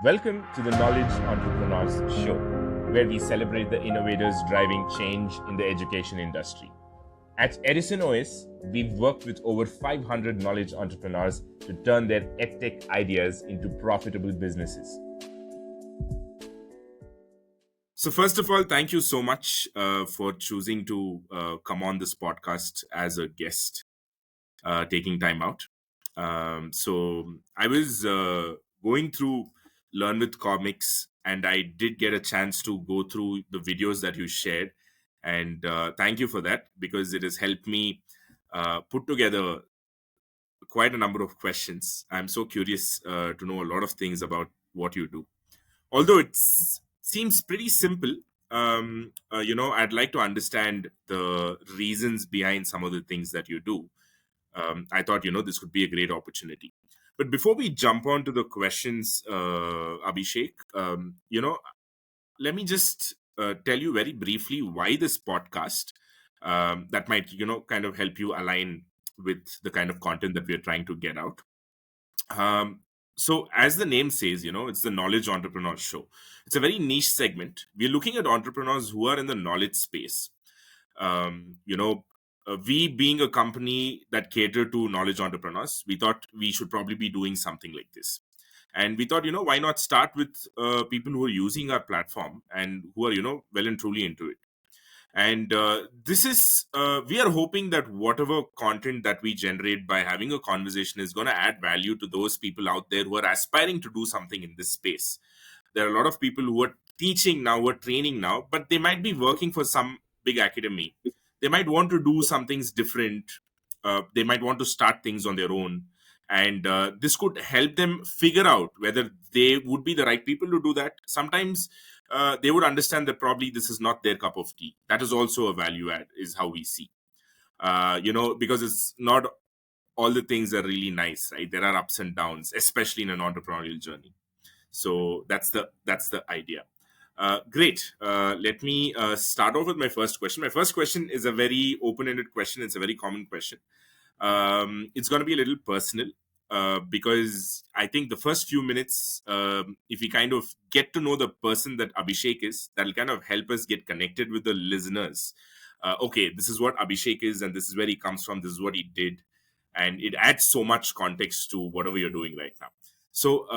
Welcome to the Knowledge Entrepreneurs Show, where we celebrate the innovators driving change in the education industry. At Edison OS, we've worked with over 500 knowledge entrepreneurs to turn their edtech ideas into profitable businesses. So, first of all, thank you so much for choosing to come on this podcast as a guest, taking time out. So, I was going through Learn with Comics, and I did get a chance to go through the videos that you shared. And thank you for that, because it has helped me put together quite a number of questions. I'm so curious to know a lot of things about what you do. Although it seems pretty simple, I'd like to understand the reasons behind some of the things that you do. I thought, this could be a great opportunity. But before we jump on to the questions, Abhishek, let me just tell you very briefly why this podcast. That might, kind of help you align with the kind of content that we're trying to get out. So, as the name says, it's the Knowledge Entrepreneur Show. It's a very niche segment. We're looking at entrepreneurs who are in the knowledge space. We being a company that cater to knowledge entrepreneurs, we thought we should probably be doing something like this. And we thought, why not start with people who are using our platform and who are, well and truly into it. And this is, we are hoping that whatever content that we generate by having a conversation is going to add value to those people out there who are aspiring to do something in this space. There are a lot of people who are teaching now, who are training now, but they might be working for some big academy. They might want to do some things different. They might want to start things on their own. And this could help them figure out whether they would be the right people to do that. Sometimes they would understand that probably this is not their cup of tea. That is also a value add, is how we see. Because it's not all the things are really nice, right? There are ups and downs, especially in an entrepreneurial journey. So that's the idea. Great. Let me start off with my first question. My first question is a very open-ended question. It's a very common question. It's going to be a little personal because I think the first few minutes, if we kind of get to know the person that Abhishek is, that'll kind of help us get connected with the listeners. Okay, this is what Abhishek is, and this is where he comes from. This is what he did, and it adds so much context to whatever you're doing right now. So,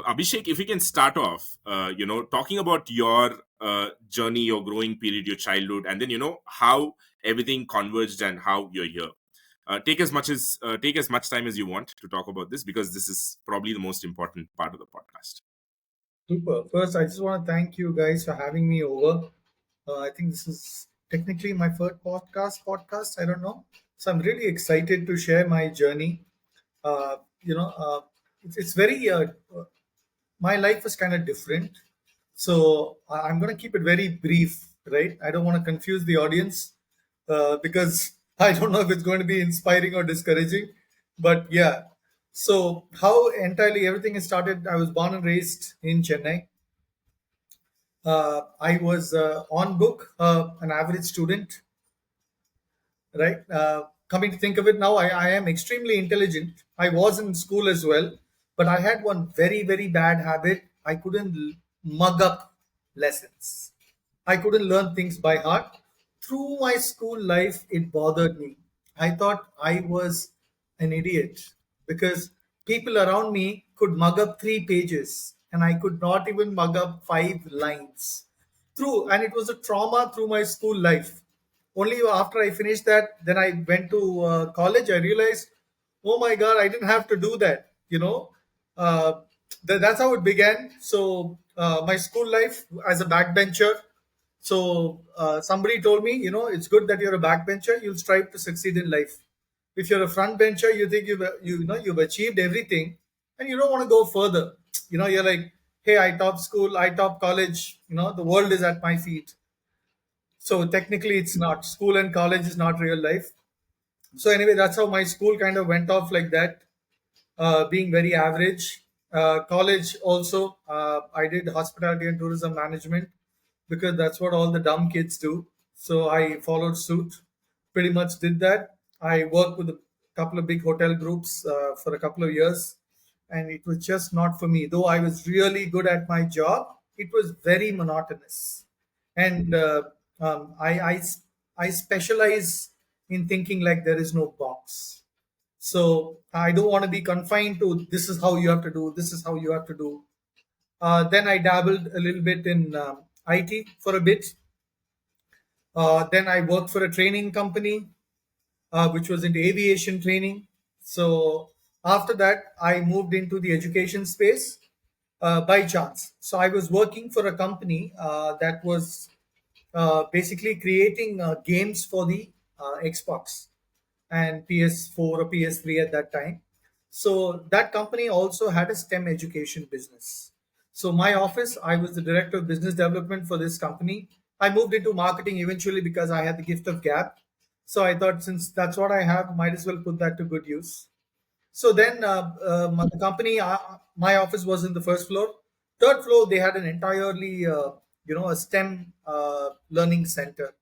Abhishek, if we can start off, talking about your journey, your growing period, your childhood, and then how everything converged and how you're here. Take as much time as you want to talk about this, because this is probably the most important part of the podcast. Super. First, I just want to thank you guys for having me over. I think this is technically my first podcast. I don't know. So I'm really excited to share my journey. Uh, you know, uh, it's very. My life is kind of different, so I'm going to keep it very brief. Right? I don't want to confuse the audience because I don't know if it's going to be inspiring or discouraging. But yeah. So how entirely everything is started. I was born and raised in Chennai. I was on book, an average student, right? Coming to think of it now, I am extremely intelligent. I was in school as well, but I had one very, very bad habit. I couldn't mug up lessons. I couldn't learn things by heart. Through my school life, it bothered me. I thought I was an idiot because people around me could mug up 3 pages and I could not even mug up 5 lines. True, and it was a trauma through my school life. Only after I finished that, then I went to college. I realized, oh my God, I didn't have to do that. Uh, that's how it began. So my school life as a backbencher. So somebody told me, it's good that you're a backbencher. You'll strive to succeed in life. If you're a front bencher, you think you've achieved everything, and you don't want to go further. You're like, hey, I top school, I top college. The world is at my feet. So technically, it's not. School and college is not real life. So anyway, that's how my school kind of went off like that, being very average. College also, I did hospitality and tourism management because that's what all the dumb kids do. So I followed suit, pretty much did that. I worked with a couple of big hotel groups for a couple of years. and it was just not for me. Though I was really good at my job, it was very monotonous. And I specialize in thinking like there is no box. So I don't want to be confined to this is how you have to do, this is how you have to do. Then I dabbled a little bit in IT for a bit. Then I worked for a training company, which was into aviation training. So after that, I moved into the education space by chance. So I was working for a company that was basically creating games for the Xbox and PS4 or PS3 at that time. So that company also had a STEM education business. So my office, I was the director of business development for this company. I moved into marketing eventually because I had the gift of gab. So I thought since that's what I have, might as well put that to good use. So then the company, my office was in the first floor. Third floor, they had an entirely, a STEM learning center.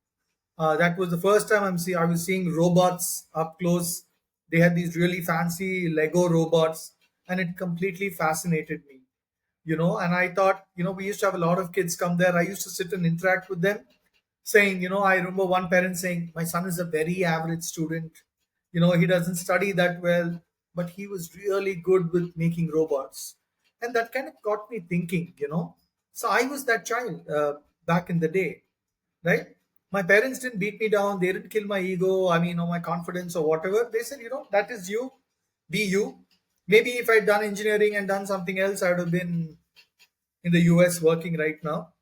That was the first time I was seeing robots up close. They had these really fancy Lego robots, and it completely fascinated me. And I thought, we used to have a lot of kids come there. I used to sit and interact with them, saying, I remember one parent saying, my son is a very average student. He doesn't study that well, but he was really good with making robots. And that kind of got me thinking. So I was that child back in the day, right? My parents didn't beat me down. They didn't kill my ego. I mean, or my confidence or whatever. They said, that is you. Be you. Maybe if I'd done engineering and done something else, I would have been in the US working right now.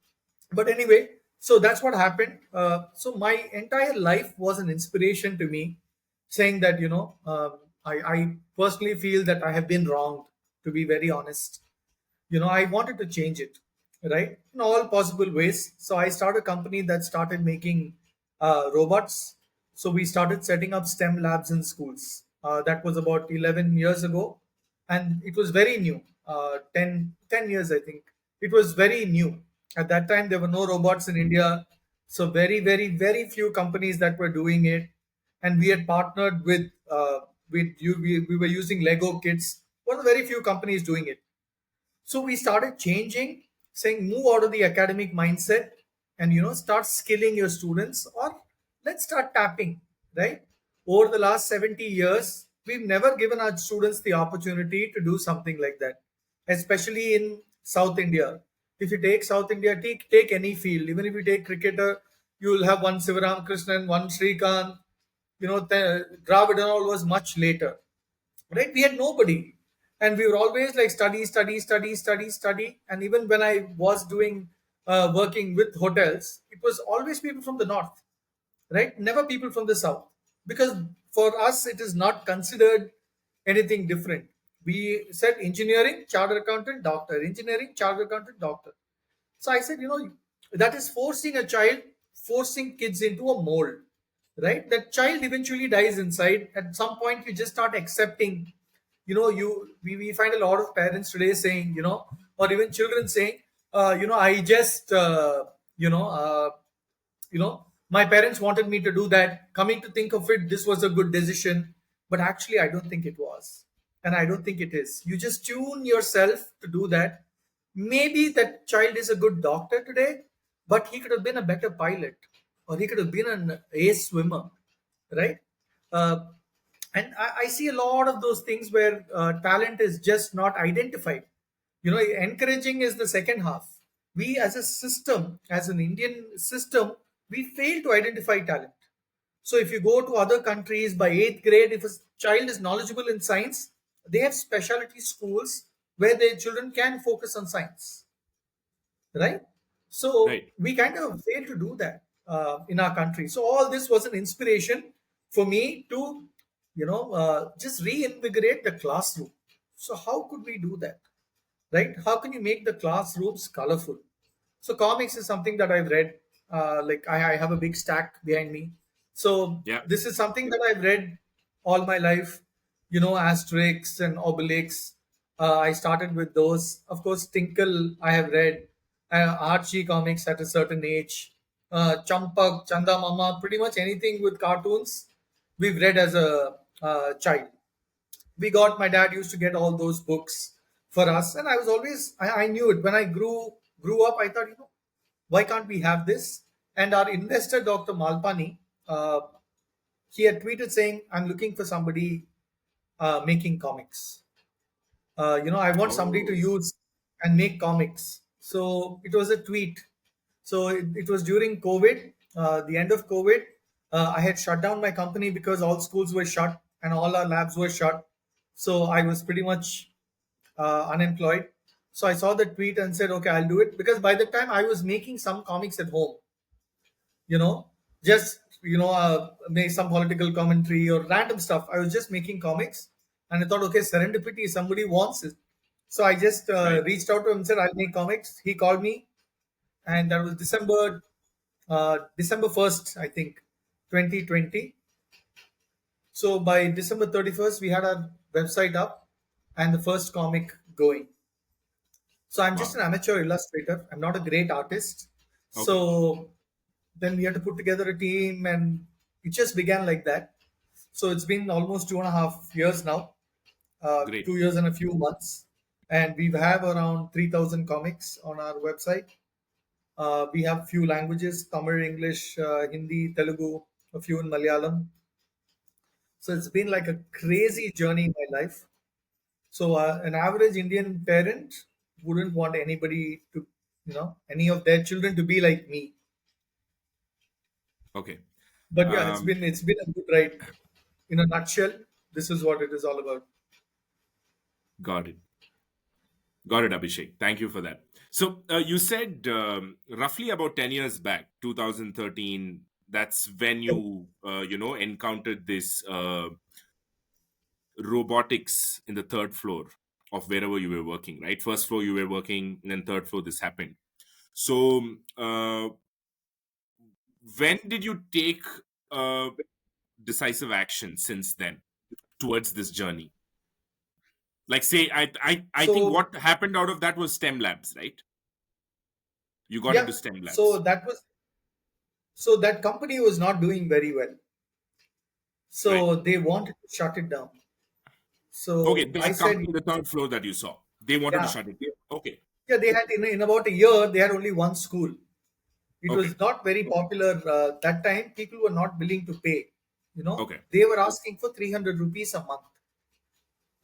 But anyway, so that's what happened. So my entire life was an inspiration to me, saying that, I personally feel that I have been wronged, to be very honest. I wanted to change it, right, in all possible ways. So I started a company that started making robots. So we started setting up STEM labs in schools. That was about 11 years ago, and it was very new. 10 years, I think. It was very new at that time. There were no robots in India, so very, very, very few companies that were doing it. And we had partnered with you. We were using Lego kits. One of the very few companies doing it. So we started changing, saying move out of the academic mindset and start skilling your students, or let's start tapping, right? Over the last 70 years, we've never given our students the opportunity to do something like that, especially in South India. If you take South India, take any field, even if you take cricketer, you will have one Sivaram Krishnan, one Srikant, Dravid and all was much later, right? We had nobody, and we were always like study, study, study, study, study. And even when I was doing working with hotels, it was always people from the north, right? Never people from the south, because for us it is not considered anything different. We said engineering, chartered accountant, doctor, engineering, chartered accountant, doctor. So I said, that is forcing a child, forcing kids into a mold, right? That child eventually dies inside. At some point, you just start accepting. We find a lot of parents today saying, or even children saying, I just, my parents wanted me to do that. Coming to think of it, this was a good decision, but actually, I don't think it was, and I don't think it is. You just tune yourself to do that. Maybe that child is a good doctor today, but he could have been a better pilot, or he could have been an ace swimmer, right? Uh, and I see a lot of those things where talent is just not identified. Encouraging is the second half. We, as a system, as an Indian system, we fail to identify talent. So if you go to other countries, by eighth grade, if a child is knowledgeable in science, they have specialty schools where their children can focus on science, right? So Right. we kind of fail to do that in our country. So all this was an inspiration for me to, just reinvigorate the classroom. So how could we do that, right? How can you make the classrooms colorful? So comics is something that I've read. Like I have a big stack behind me. So Yeah. this is something that I've read all my life. Asterix and Obelix. I started with those. Of course, Tinkle I have read. Archie comics at a certain age. Champak, Chanda Mama, pretty much anything with cartoons we've read as a child. My dad used to get all those books. for us. And I was always, I knew it when I grew up. I thought, why can't we have this? And our investor, Dr. Malpani, he had tweeted saying, "I'm looking for somebody making comics. I want somebody to Oh, use and make comics." So it was a tweet. So it was during COVID, the end of COVID. I had shut down my company because all schools were shut and all our labs were shut. So I was pretty much unemployed. So I saw the tweet and said, okay, I'll do it. Because by the time I was making some comics at home, you know, just, make some political commentary or random stuff. I was just making comics and I thought, okay, serendipity, somebody wants it. So I just right. reached out to him and said, I'll make comics. He called me and that was December 1st, I think, 2020. So by December 31st, we had our website up and the first comic going. So I'm just Wow. an amateur illustrator. I'm not a great artist. Okay. So then we had to put together a team and it just began like that. So it's been almost 2.5 years now, Great. 2 years and a few months. And we have around 3,000 comics on our website. We have few languages: Tamil, English, Hindi, Telugu, a few in Malayalam. So it's been like a crazy journey in my life. So an average Indian parent wouldn't want anybody to, any of their children to be like me. Okay. But yeah, it's Um, been it's been a good ride. In a nutshell, this is what it is all about. got it. Got it, Abhishek. Thank you for that. So you said roughly about 10 years back, 2013, that's when you, encountered this robotics in the third floor of wherever you were working, right? First floor you were working, and then third floor this happened. So when did you take uh, decisive action since then towards this journey? Like, say, I think So what happened out of that was STEM labs, right? You got yeah, into STEM so labs, that company was not doing very well. right? So they wanted to shut it down. Okay, So I that said, company, the third floor that you saw, they wanted to yeah, shut it down. Okay, yeah. They had in about a year, they had only one school. It okay, was not very popular that time. People were not willing to pay. okay, They were asking for 300 rupees a month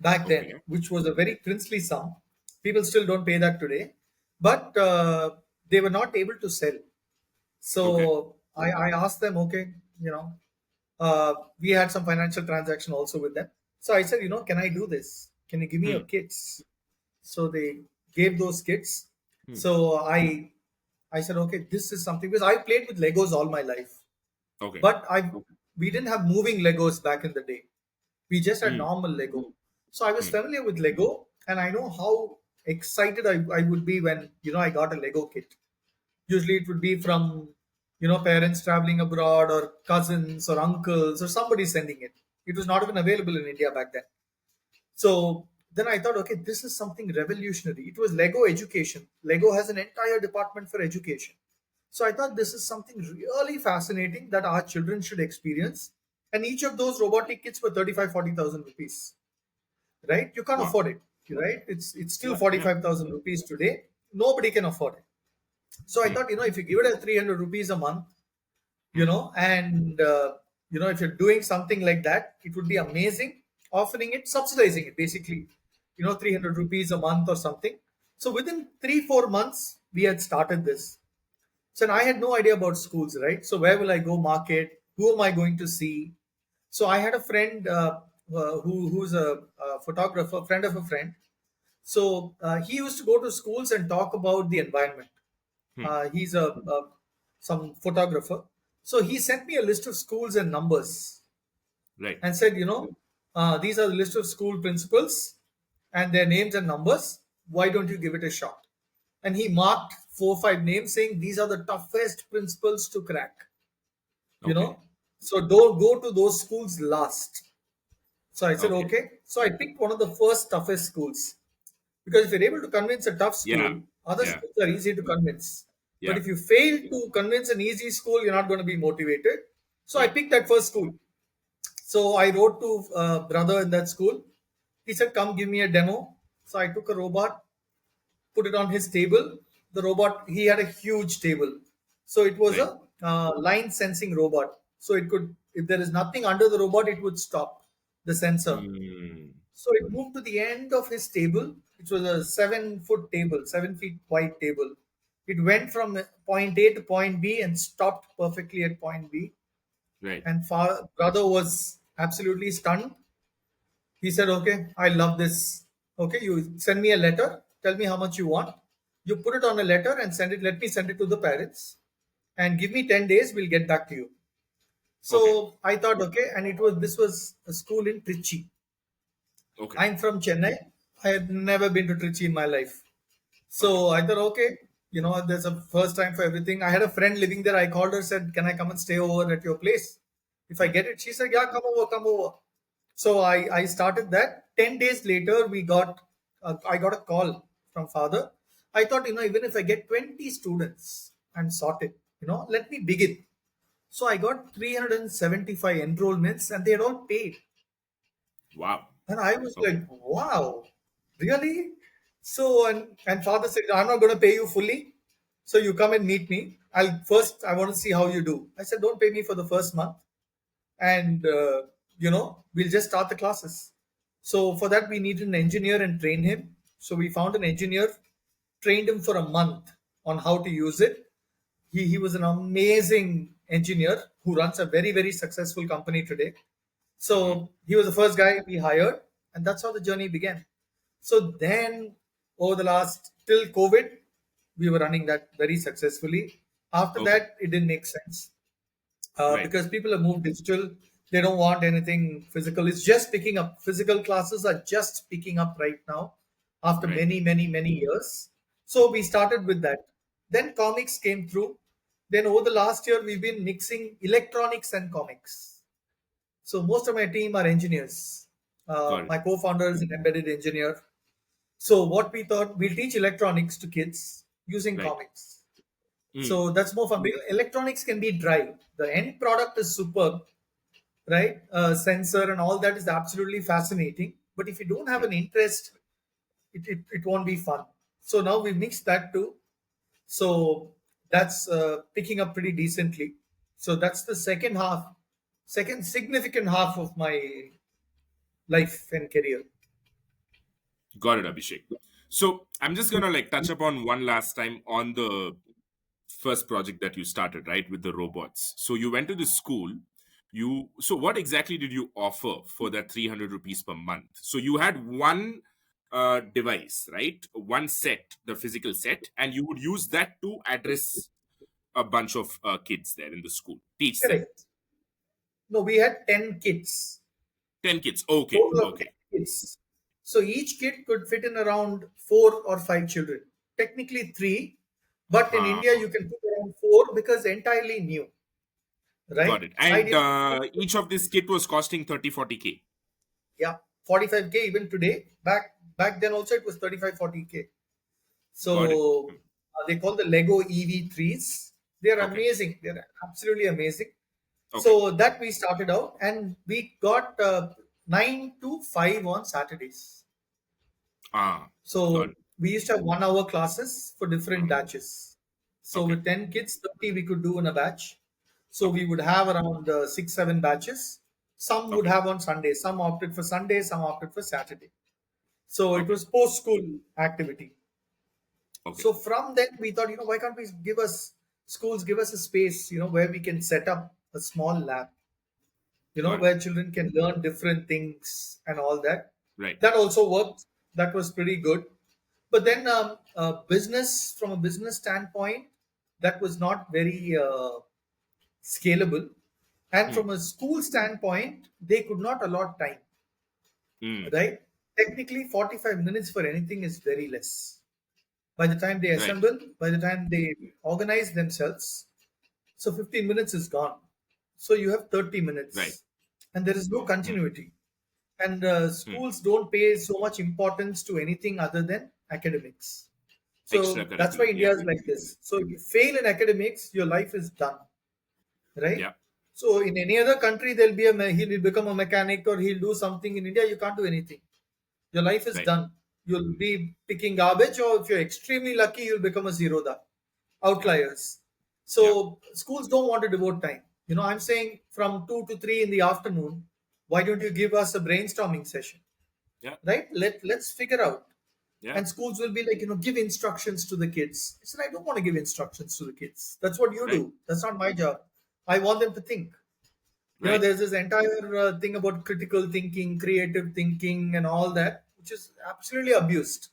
back then, okay, which was a very princely sum. People still don't pay that today, but they were not able to sell. okay. So I asked them, okay, we had some financial transaction also with them. So I said, can I do this? Can you give me your Hmm, kits? So they gave those kits. hmm. So I said, okay, this is something because I played with Legos all my life, Okay. but we didn't have moving Legos back in the day. We just had Hmm, normal Lego. So I was hmm. familiar with Lego, and I know how excited I would be when I got a Lego kit. Usually it would be from parents traveling abroad or cousins or uncles or somebody sending it. It was not even available in India back then. So then I thought, okay, this is something revolutionary. It was Lego education. Lego has an entire department for education. So I thought this is something really fascinating that our children should experience. And each of those robotic kits were 35, 40,000 rupees, right? You can't Wow. afford it, right? It's still Yeah, yeah. 45,000 rupees today. Nobody can afford it. So I Hmm, thought, if you give it as 300 rupees a month, hmm. and if you're doing something like that, it would be amazing. Offering it, subsidizing it, basically, 300 rupees a month or something. So within 3, 4 months, we had started this. So and I had no idea about schools, right? So where will I go market? Who am I going to see? So I had a friend who's a photographer, friend of a friend. So he used to go to schools and talk about the environment. Hmm. He's a some photographer. So he sent me a list of schools and numbers Right. and said, these are the list of school principals and their names and numbers. Why don't you give it a shot? And he marked 4, 5 names saying these are the toughest principals to crack. You Okay. know, so don't go to those schools last. So I said, Okay. okay. So I picked one of the first toughest schools. Because if you're able to convince a tough Yeah. school, other Yeah. schools are easy to convince. But Yeah. if you fail to convince an easy school, you're not going to be motivated. So I Right. picked that first school. So I wrote to brother in that school. He said, "Come give me a demo." So I took a robot, put it on his table. The robot, he had a huge table. So it was Right. a line sensing robot. So it could, if there is nothing under the robot, it would stop the sensor. Mm. So it moved to the end of his table, which was a 7 foot table, 7 feet wide table. It went from point A to point B and stopped perfectly at point B. Right. And brother was absolutely stunned. He said, "Okay, I love this. Okay, you send me a letter. Tell me how much you want. You put it on a letter and send it. Let me send it to the parents, and give me 10 days. We'll get back to you." Okay. So I thought, okay, and this was a school in Trichy. Okay. I'm from Chennai. I had never been to Trichy in my life. Okay. So I thought, okay, there's a first time for everything. I had a friend living there. I called her, said, "Can I come and stay over at your place? If I Hmm. get it." She said, "Yeah, come over, come over." So I started that. 10 days later, I got a call from father. I thought, even if I get 20 students and sorted, let me begin. So I got 375 enrollments, and they had all paid. Wow. And I was Okay. like, wow, really? So, and father said, "I'm not going to pay you fully. So you come and meet me. I want to see how you do." I said, "Don't pay me for the first month. And, we'll just start the classes." So for that, we needed an engineer and train him. So we found an engineer, trained him for a month on how to use it. He was an amazing engineer who runs a very, very successful company today. Hmm. So he was the first guy we hired, and that's how the journey began. So then, over the last till COVID, we were running that very successfully. After Okay. that, it didn't make sense Right. because people have moved digital. They don't want anything physical. It's just picking up. Physical classes are just picking up right now after Right. many, many, many years. So we started with that. Then comics came through. Then over the last year, we've been mixing electronics and comics. So most of my team are engineers. Got it. My co-founder is an embedded engineer. So what we thought, we'll teach electronics to kids using Right. comics. Mm. So that's more fun. Because electronics can be dry. The end product is superb, right? Sensor and all that is absolutely fascinating. But if you don't have Mm. an interest, it won't be fun. So now we mixed that too. So that's picking up pretty decently. So that's the second significant half of my life and career. Got it, Abhishek. So I'm just gonna like touch upon one last time on the first project that you started, right, with the robots. So you went to the school. So what exactly did you offer for that 300 rupees per month? So you had one device, right? One set, the physical set, and you would use that to address a bunch of kids there in the school, teach them. Correct. No, we had 10 kids, 10 kids. Okay. total of 10 Okay. kids. So each kid could fit in around 4 or 5 children. Technically three, but in Uh, India you can put around four because entirely new, got right? it. And Ideally, each of this kit was costing 30-40K. yeah, 45K even today. Back then also it was 35-40K. Got it. So Hmm. they call the Lego EV3s. They're Okay. amazing. They're absolutely amazing. Okay. So that we started out, and we got 9 to 5 on Saturdays. Ah, got So it. we used to have 1 hour classes for different Mhm. batches. So Okay. with 10 kids, 30 we could do in a batch. So Okay. we would have around 6, 7 batches. Some would Okay. have on Sunday. Some opted for Sunday. Some opted for Saturday. So it Okay. was post school activity. Okay. So from then we thought, why can't we schools give us a space, where we can set up a small lab, Got it. where children can learn different things and all that. Right. That also worked. That was pretty good. But then, from a business standpoint, that was not very scalable. And Mm. from a school standpoint, they could not allot time, Mm. right? Technically, 45 minutes for anything is very less. By the time they Right. assemble, by the time they organize themselves, so 15 minutes is gone. So you have 30 Right. minutes, and there is no Mm. continuity. And Mm. schools don't pay so much importance to anything other than academics. So that's why Extracurricular. India Yeah. is like this. So if you fail in academics, your life is done, right? Yeah. So in any other country, there'll be he'll become a mechanic or he'll do something. In India, you can't do anything. Your life is Right. done. you'll be picking garbage, or if you're extremely lucky, you'll become a zerodha. Outliers. Yeah. So schools don't want to devote time. I'm saying from 2 to 3 in the afternoon, why don't you give us a brainstorming session? Yeah. Right? Let's figure out. Yeah. And schools will be like, give instructions to the kids. I said, I don't want to give instructions to the kids. That's what you Right. do. That's not my job. I want them to think. Right. There's this entire thing about critical thinking, creative thinking, and all that, which is absolutely abused.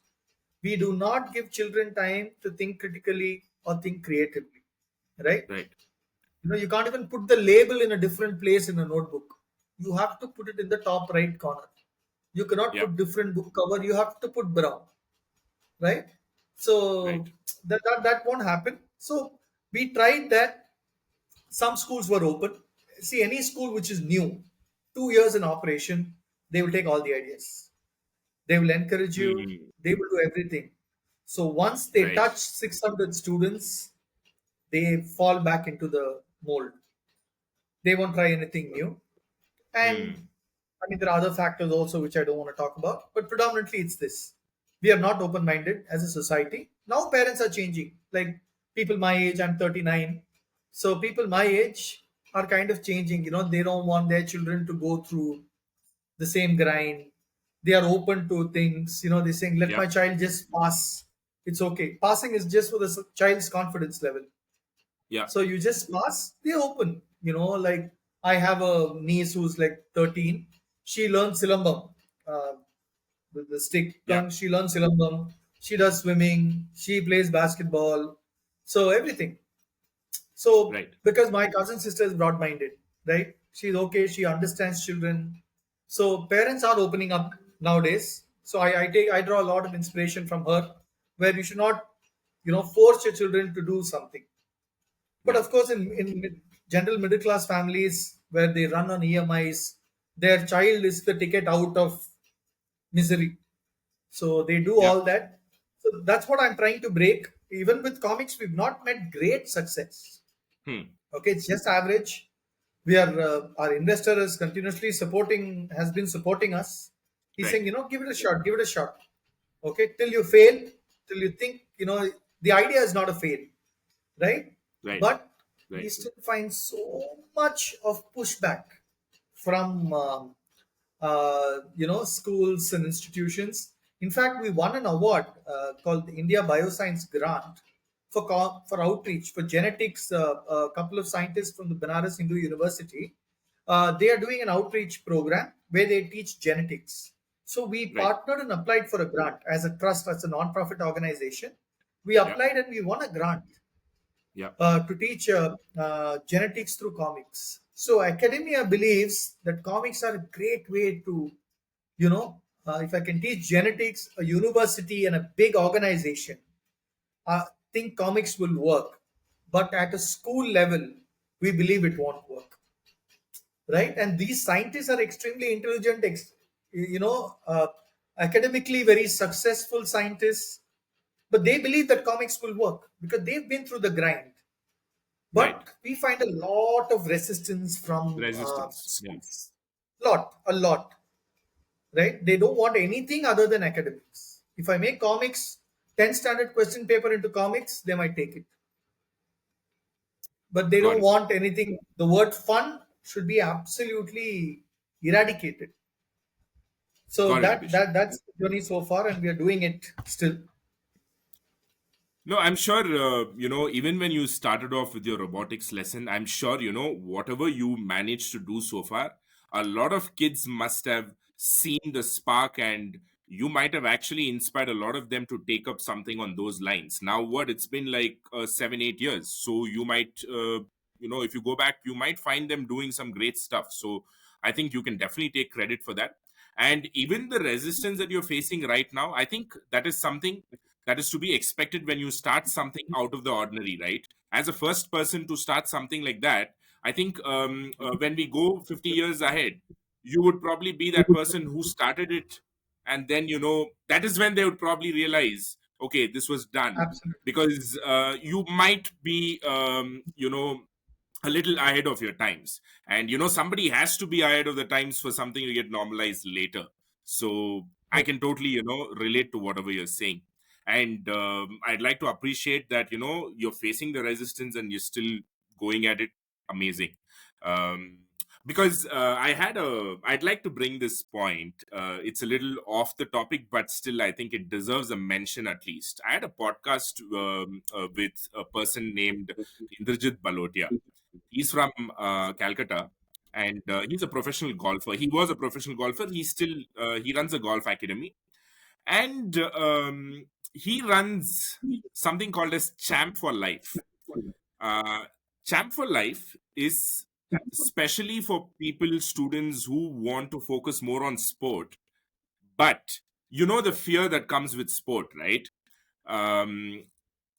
We do not give children time to think critically or think creatively, right? Right. You can't even put the label in a different place in a notebook. You have to put it in the top right corner. You cannot Yeah. put different book cover. You have to put brown, right? Right. So that won't happen. So we tried that. Some schools were open. See, any school which is new, 2 years in operation, they will take all the ideas. They will encourage you. Hmm. They will do everything. So once they Right. touch 600 students, they fall back into the mold. They won't try anything new. And Hmm. I mean, there are other factors also which I don't want to talk about, but predominantly it's this. We are not open minded as a society. Now parents are changing. Like people my age, I'm 39. So people my age are kind of changing. They don't want their children to go through the same grind. They are open to things. They're saying, let Yeah. my child just pass. It's okay. Passing is just for the child's confidence level. Yeah. So you just pass, they open. Like I have a niece who's like 13. She learns Silambam with the stick. Yeah. She learns Silambam. She does swimming. She plays basketball. So everything. So Right. because my cousin sister is broad minded, right? She's okay. She understands children. So parents are opening up nowadays. So I draw a lot of inspiration from her, where you should not force your children to do something. But Yeah. of course, in general middle class families where they run on EMIs, their child is the ticket out of misery. So they do Yeah. all that. So that's what I'm trying to break. Even with comics, we've not met great success. Hmm. Okay, it's just average. We are our investor is continuously has been supporting us. He's Right. saying, give it a shot, give it a shot. Okay, till you fail, till you think, the idea is not a fail, right? Right. But we Right. still find so much of pushback from schools and institutions. In fact, we won an award called the India Bioscience Grant for outreach for genetics. A couple of scientists from the Banaras Hindu University, they are doing an outreach program where they teach genetics. So we Right. partnered and applied for a grant as a trust, as a non-profit organization. We Yeah. applied and we won a grant Yeah. to teach genetics through comics. So academia believes that comics are a great way to, if I can teach genetics, a university and a big organization, I think comics will work. But at a school level, we believe it won't work, right? And these scientists are extremely intelligent, academically very successful scientists, but they believe that comics will work because they've been through the grind. Right. But we find a lot of resistance from Resistance. Yeah. schools. A lot, right? They don't want anything other than academics. If I make comics, 10 standard question paper into comics, they might take it. But they Got don't it. want anything. The word fun should be absolutely eradicated. So Got it, that Abhishek. that that's the journey so far, and we are doing it still. No, I'm sure, even when you started off with your robotics lesson, I'm sure, whatever you managed to do so far, a lot of kids must have seen the spark, and you might have actually inspired a lot of them to take up something on those lines. Now, what it's been like 7, 8 years. So you might, if you go back, you might find them doing some great stuff. So I think you can definitely take credit for that. And even the resistance that you're facing right now, I think that is something that is to be expected when you start something out of the ordinary, right? As a first person to start something like that, I think when we go 50 years ahead, you would probably be that person who started it, and then that is when they would probably realize, okay, this was done. Absolutely, Because you might be a little ahead of your times, and somebody has to be ahead of the times for something to get normalized later. So I can totally, relate to whatever you're saying. And I'd like to appreciate that, you're facing the resistance and you're still going at it. Amazing. Um, because I'd like to bring this point. It's a little off the topic, but still, I think it deserves a mention at least. I had a podcast with a person named Indrajit Balotia. He's from Calcutta, and he's a professional golfer. He was a professional golfer. He runs a golf academy, and he runs something called as Champ for Life. uh, Champ for Life is especially for people, students who want to focus more on sport, but the fear that comes with sport, right? um,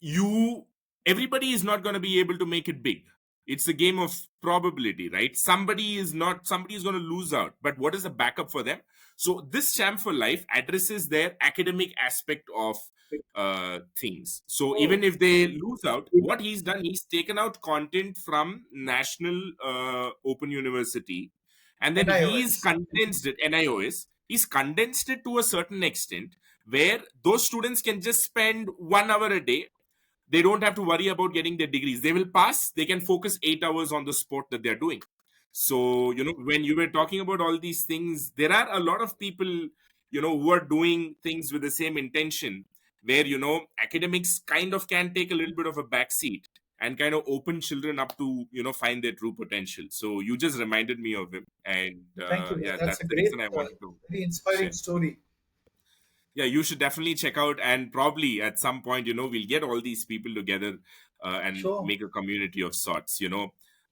you Everybody is not going to be able to make it big. It's a game of probability, right? Somebody is going to lose out, but what is the backup for them? So this Champ for Life addresses their academic aspect of things. So Oh, even if they lose out, what he's done, he's taken out content from national open university, and then he's NIOS. condensed it, NIOS, he's condensed it to a certain extent where those students can just spend 1 hour a day. They don't have to worry about getting their degrees. They will pass. They can focus 8 hours on the sport that they're doing. So, when you were talking about all these things, there are a lot of people, who are doing things with the same intention, where, academics kind of can take a little bit of a backseat and kind of open children up to, find their true potential. So you just reminded me of him. And Thank you. yeah, That's that's a the great, reason I wanted to very inspiring share. story. Yeah, you should definitely check out, and probably at some point, we'll get all these people together and Sure. make a community of sorts.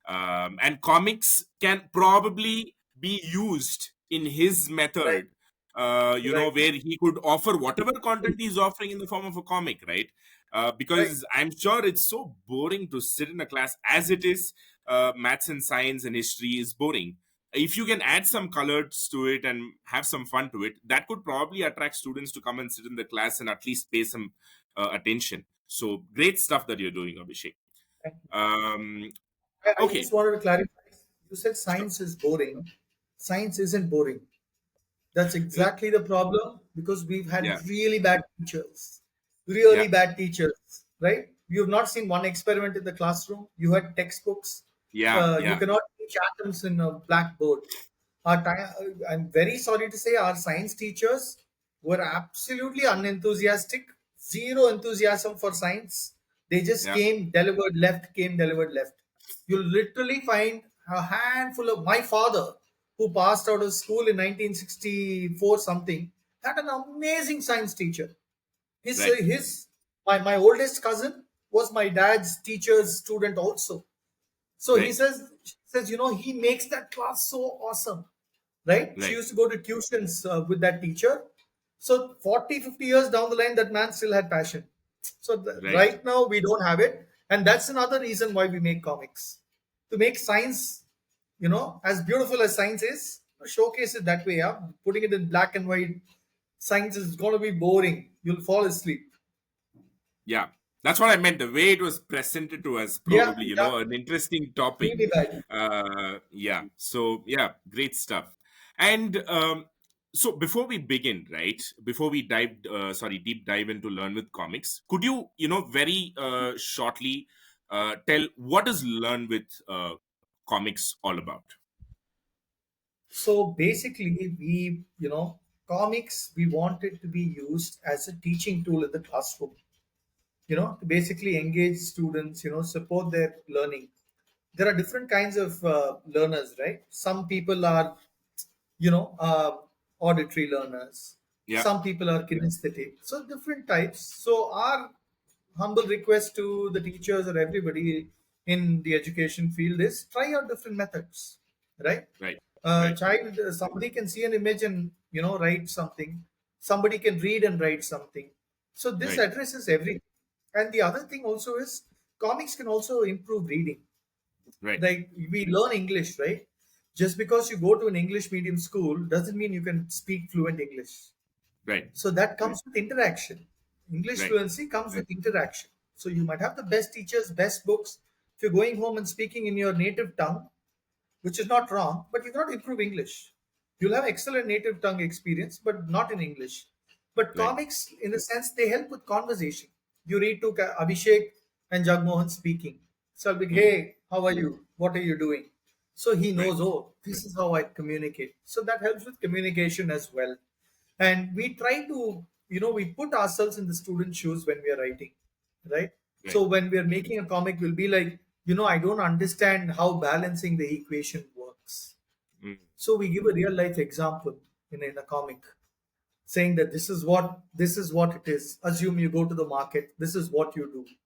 And comics can probably be used in his Right. method, Right. where he could offer whatever content he's offering in the form of a comic, right? Right. Because I'm sure it's so boring to sit in a class as it is. Maths and science and history is boring. If you can add some colors to it and have some fun to it, that could probably attract students to come and sit in the class and at least pay some attention. So great stuff that you're doing, Abhishek. Thank you. um I okay. just wanted to clarify. You said Sure. science is boring. Science isn't boring. That's Mm, exactly the problem because we've had yeah, really bad teachers, really yeah, bad teachers, right? You've not seen one experiment in the classroom. You had textbooks. yeah, You yeah, cannot teach atoms in a blackboard. Our time, I'm very sorry to say, our science teachers were absolutely unenthusiastic, zero enthusiasm for science. They just yeah, came, delivered, left, came, delivered, left. You'll literally find a handful of my father, who passed out of school in 1964 something, had an amazing science teacher. right, My oldest cousin was my dad's teacher's student also. So right, he makes that class so awesome, right? She right, used to go to tuitions with that teacher. So 40, 50 years down the line, that man still had passion. So right. right now we don't have it, and that's another reason why we make comics, to make science, as beautiful as science is, showcase it that way. Yeah, putting it in black and white, science is going to be boring. You'll fall asleep. Yeah, that's what I meant. The way it was presented to us, Yeah, probably, yeah, an interesting topic. really bad. Yeah. So yeah, great stuff. And so before we begin, right? Before we deep dive into Learn with Comics, could you, very shortly tell what is Learn with Comics all about? So basically, comics, we want it to be used as a teaching tool in the classroom, to basically engage students, support their learning. There are different kinds of learners, right? Some people are, auditory learners. Yeah. Some people are kinesthetic. So different types. So our humble request to the teachers or everybody in the education field is try out different methods, right? Right. Right. Child, somebody can see an image and write something. Somebody can read and write something. So this Right. addresses everything. And the other thing also is comics can also improve reading. Right. Like we learn English, right? Just because you go to an English medium school doesn't mean you can speak fluent English. Right. So that comes with interaction. English Right. fluency comes with interaction. So you might have the best teachers, best books. If you're going home and speaking in your native tongue, which is not wrong, but you cannot improve English. You'll have excellent native tongue experience, but not in English. But Right. comics, in a sense, they help with conversation. You read to Abhishek and Jagmohan speaking. So I'll be, Mm. hey, how are you? What are you doing? So he Right. knows, oh, this is how I communicate. So that helps with communication as well. And we try to, we put ourselves in the student's shoes when we are writing, right? Right. So when we are making a comic, we'll be like, I don't understand how balancing the equation works. Mm. So we give a real life example in a comic, saying that this is what it is. Assume you go to the market. This is what you do. Right.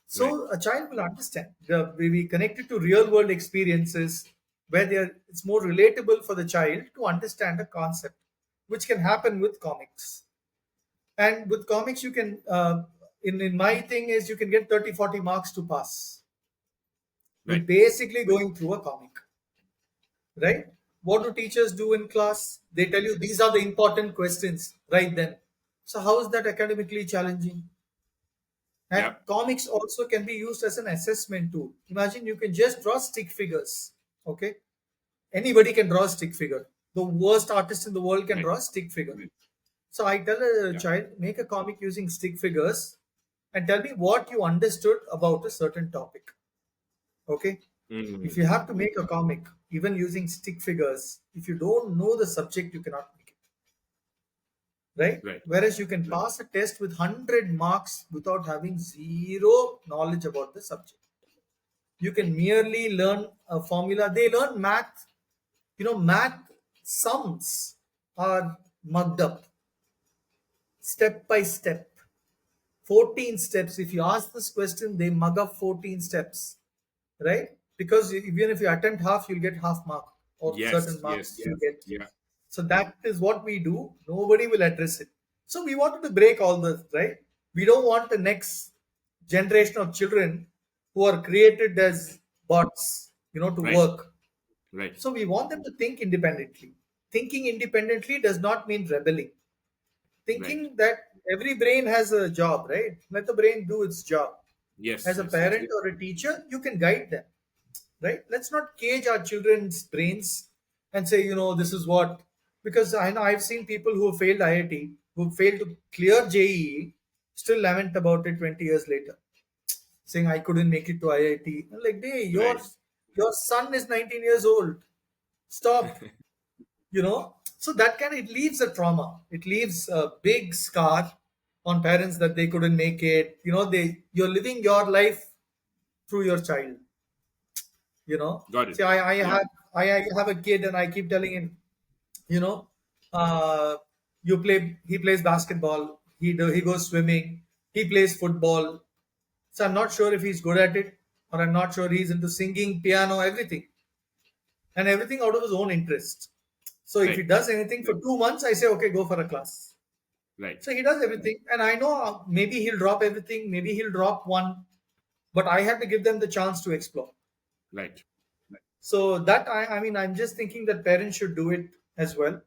So a child will understand. We connect it to real world experiences where it's more relatable for the child to understand a concept, which can happen with comics. And with comics, you can in my thing is you can get 30-40 marks to pass with Right. basically going through a comic, right? What do teachers do in class? They tell you these are the important questions, right then. So how is that academically challenging? And Yeah. comics also can be used as an assessment tool. Imagine you can just draw stick figures. Okay, anybody can draw a stick figure. The worst artist in the world can Right. draw a stick figure. So I tell a Yeah. child, make a comic using stick figures and tell me what you understood about a certain topic. Okay. If Mm. you have to make a comic, even using stick figures, if you don't know the subject, you cannot make it. Right? Right. Whereas you can pass a test with 100 marks without having zero knowledge about the subject. You can merely learn a formula. They learn math. Math sums are mugged up step by step. 14 steps. If you ask this question, they mug up 14 steps, right? Because even if you attempt half, you'll get half mark or Yes. certain marks Yes. you get. Yeah. So that is what we do. Nobody will address it. So we wanted to break all this, right? We don't want the next generation of children who are created as bots, to Right. work. Right. So we want them to think independently. Thinking independently does not mean rebelling. Right. Thinking that every brain has a job, right? Let the brain do its job. Yes. As a Yes. Yes. parent or a teacher, you can guide them, right? Let's not cage our children's brains and say, this is what, because I know I've seen people who have failed IIT, who failed to clear JEE, still lament about it 20 years later, saying I couldn't make it to IIT. I'm like, hey, Right. your son is 19 years old. Stop, So that it leaves a trauma. It leaves a big scar on parents that they couldn't make it. You're living your life through your child. Got it. See, I have a kid and I keep telling him, you know uh, he plays basketball, he goes swimming, he plays football. So I'm not sure if he's good at it, or I'm not sure he's into singing, piano, everything, and everything out of his own interest. So if he Right. does anything for 2 months, I say, okay, go for a class. Right. So he does everything, and I know maybe he'll drop everything, maybe he'll drop one, but I have to give them the chance to explore. Right. So that I mean, I'm just thinking that parents should do it as well.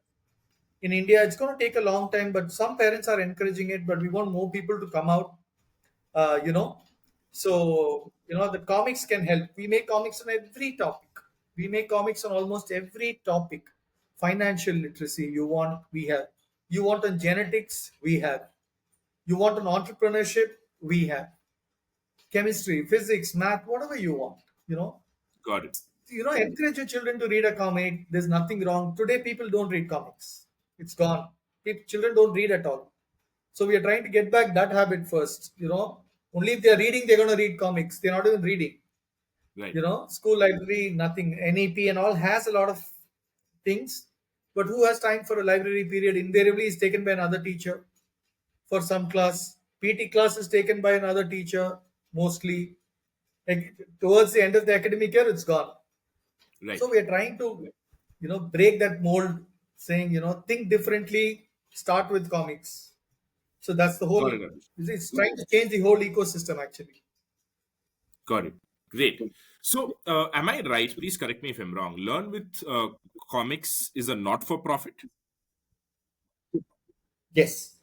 In India, it's going to take a long time, but some parents are encouraging it. But we want more people to come out. Uh, you know, so the comics can help. We make comics on every topic. We make comics on almost every topic. Financial literacy, you want, we have. You want on genetics, we have. You want on entrepreneurship, we have. Chemistry, physics, math, whatever you want. You know, Got it. encourage your children to read a comic. There's nothing wrong. Today, people don't read comics. It's gone. Children don't read at all. So we are trying to get back that habit first. Only if they're reading, they're going to read comics. They're not even reading. Right. School library, nothing. NEP and all has a lot of things. But who has time for a library period? Invariably is taken by another teacher for some class. PT class is taken by another teacher mostly. Like, towards the end of the academic year, it's gone. So Right. we are trying to, break that mold, saying, think differently, start with comics. So that's the Got whole, it. Abhishek. it's trying to change the whole ecosystem actually. Got it. Great. So, am I right? Please correct me if I'm wrong. Learn with Comics is a not-for-profit. Yes,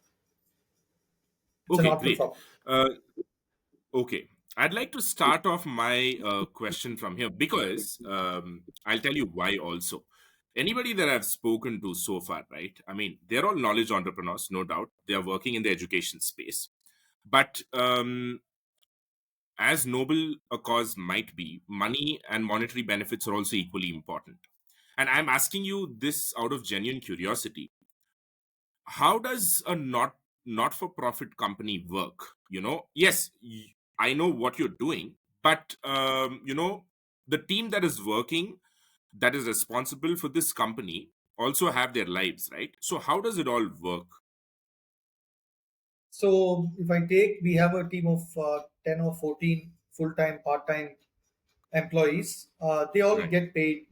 it's a Okay, not for great. profit. Uh, okay, I'd like to start off my question from here because I'll tell you why also. Anybody that I've spoken to so far, right? I mean, they're all knowledge entrepreneurs, no doubt. They are working in the education space. But as noble a cause might be, money and monetary benefits are also equally important. And I'm asking you this out of genuine curiosity. How does a not for profit company work? Yes, I know what you're doing, but the team that is working, that is responsible for this company, also have their lives, right? So how does it all work? So if I take, we have a team of 10 or 14 full-time, part-time employees. They all Right. get paid,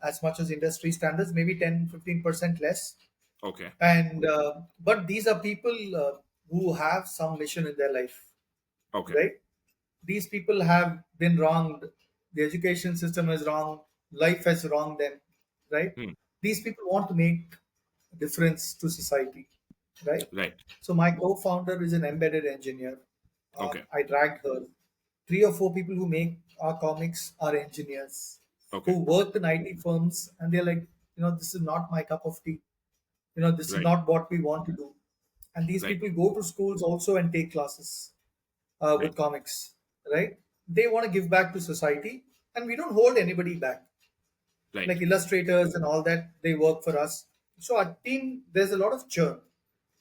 as much as industry standards, maybe 10, 15% less. Okay. And but these are people who have some mission in their life, Okay. right? These people have been wronged. The education system is wrong. Life has wronged them, right? Hmm. These people want to make a difference to society, right? Right. So my co-founder is an embedded engineer. Okay. I dragged her. Three or four people who make our comics are engineers Okay. who worked in IT firms, and they're like, this is not my cup of tea. This is Right. not what we want to do. And these Right. people go to schools also and take classes with Right. comics, right? They want to give back to society, and we don't hold anybody back. Right. Like illustrators and all that, they work for us. So our team, there's a lot of churn,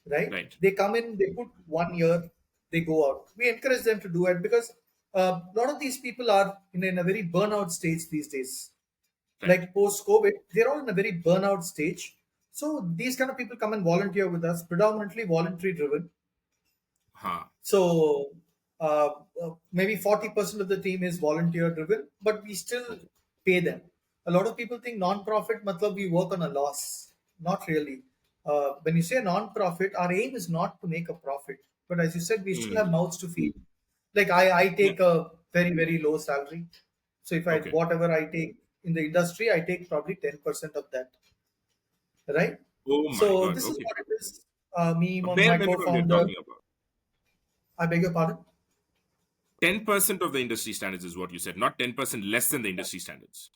right? Right. They come in, they put 1 year, they go out. We encourage them to do it because a lot of these people are in a very burnout stage these days. Right. Like post COVID, they're all in a very burnout stage. So these kind of people come and volunteer with us, predominantly voluntary driven. Ha. So uh, maybe 40% of the team is volunteer driven, but we still Okay. pay them. A lot of people think non-profit, matlab we work on a loss. Not really. When you say non-profit, our aim is not to make a profit. But as you said, we still have Hmm. mouths to feed. Like I Yeah. take a very, very low salary. So if I, Okay. whatever I take in the industry, I take probably 10% of that. Right? Oh my So God. this is Okay. what it is. Me, A bare my minimum you're co-founder, talking about. I beg your pardon. 10% of the industry standards is what you said, not 10% less than the industry standards.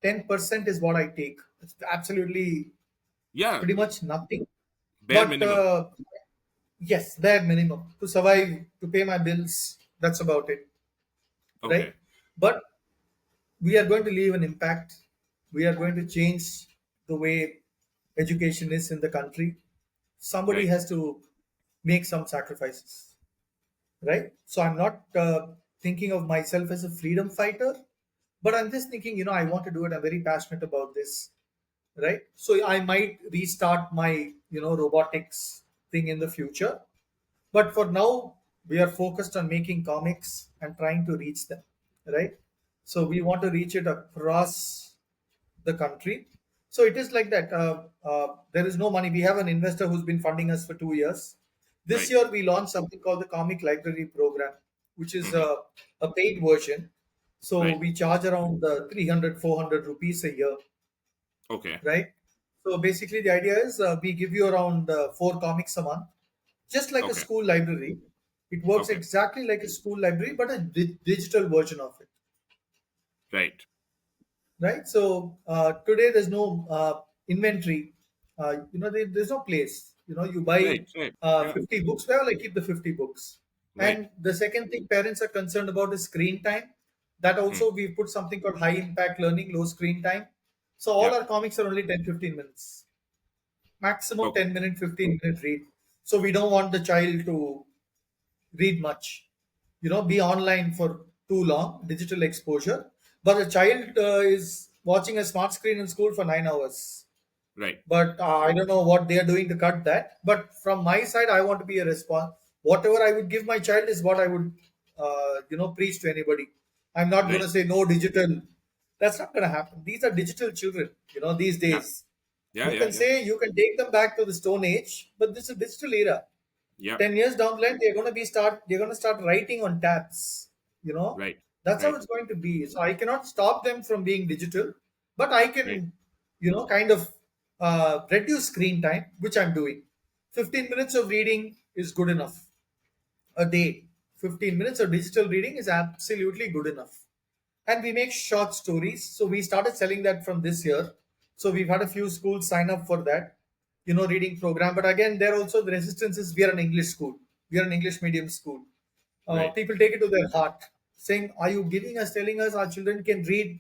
10% is what I take. It's absolutely Yeah. pretty much nothing. Bare But minimum. yes, bare minimum to survive, to pay my bills. That's about it, right? Okay. But we are going to leave an impact. We are going to change the way education is in the country. Somebody Right. has to make some sacrifices, right? So I'm not thinking of myself as a freedom fighter, but I'm just thinking, I want to do it. I'm very passionate about this, right? So I might restart my, robotics thing in the future. But for now, we are focused on making comics and trying to reach them, right? So we want to reach it across the country. So it is like that. There is no money. We have an investor who's been funding us for 2 years. This Right. year, we launched something called the Comic Library Program, which is Hmm. a paid version. So Right. we charge around 300, 400 rupees a year, Okay. right? So basically, the idea is we give you around four comics a month, just like a Okay. school library. It works Okay. exactly like a school library, but a digital version of it, Right. right? So today there's no inventory. There's no place. You buy Right. Right. Yeah. 50 books. Well, I keep the 50 books. Right. And the second thing parents are concerned about is screen time. That Hmm. also we put something called high impact learning, low screen time. So all Yeah. our comics are only 10-15 minutes, maximum Okay. 10-minute, 15-minute read. So we don't want the child to read much, be online for too long, digital exposure. But the child is watching a smart screen in school for 9 hours. Right. But I don't know what they are doing to cut that. But from my side, I want to be a response. Whatever I would give my child is what I would, preach to anybody. I'm not going Right. to say no digital. That's not going to happen. These are digital children, these Yeah. days. Yeah. You Yeah. can Yeah. say you can take them back to the Stone Age, but this is a digital era. Yeah. 10 years down the line they're going to start writing on tabs, you know Right. that's how Right. it's going to be. So I cannot stop them from being digital, but I Right. can, kind of reduce screen time, which I'm doing. 15 minutes of reading is good enough a day. 15 minutes of digital reading is absolutely good enough. And we make short stories, so we started selling that from this year. So we've had a few schools sign up for that, reading program. But again, there also the resistance is we are an English school, we are an English medium school. Right. People take it to their heart, saying, "Are you giving us, telling us our children can read?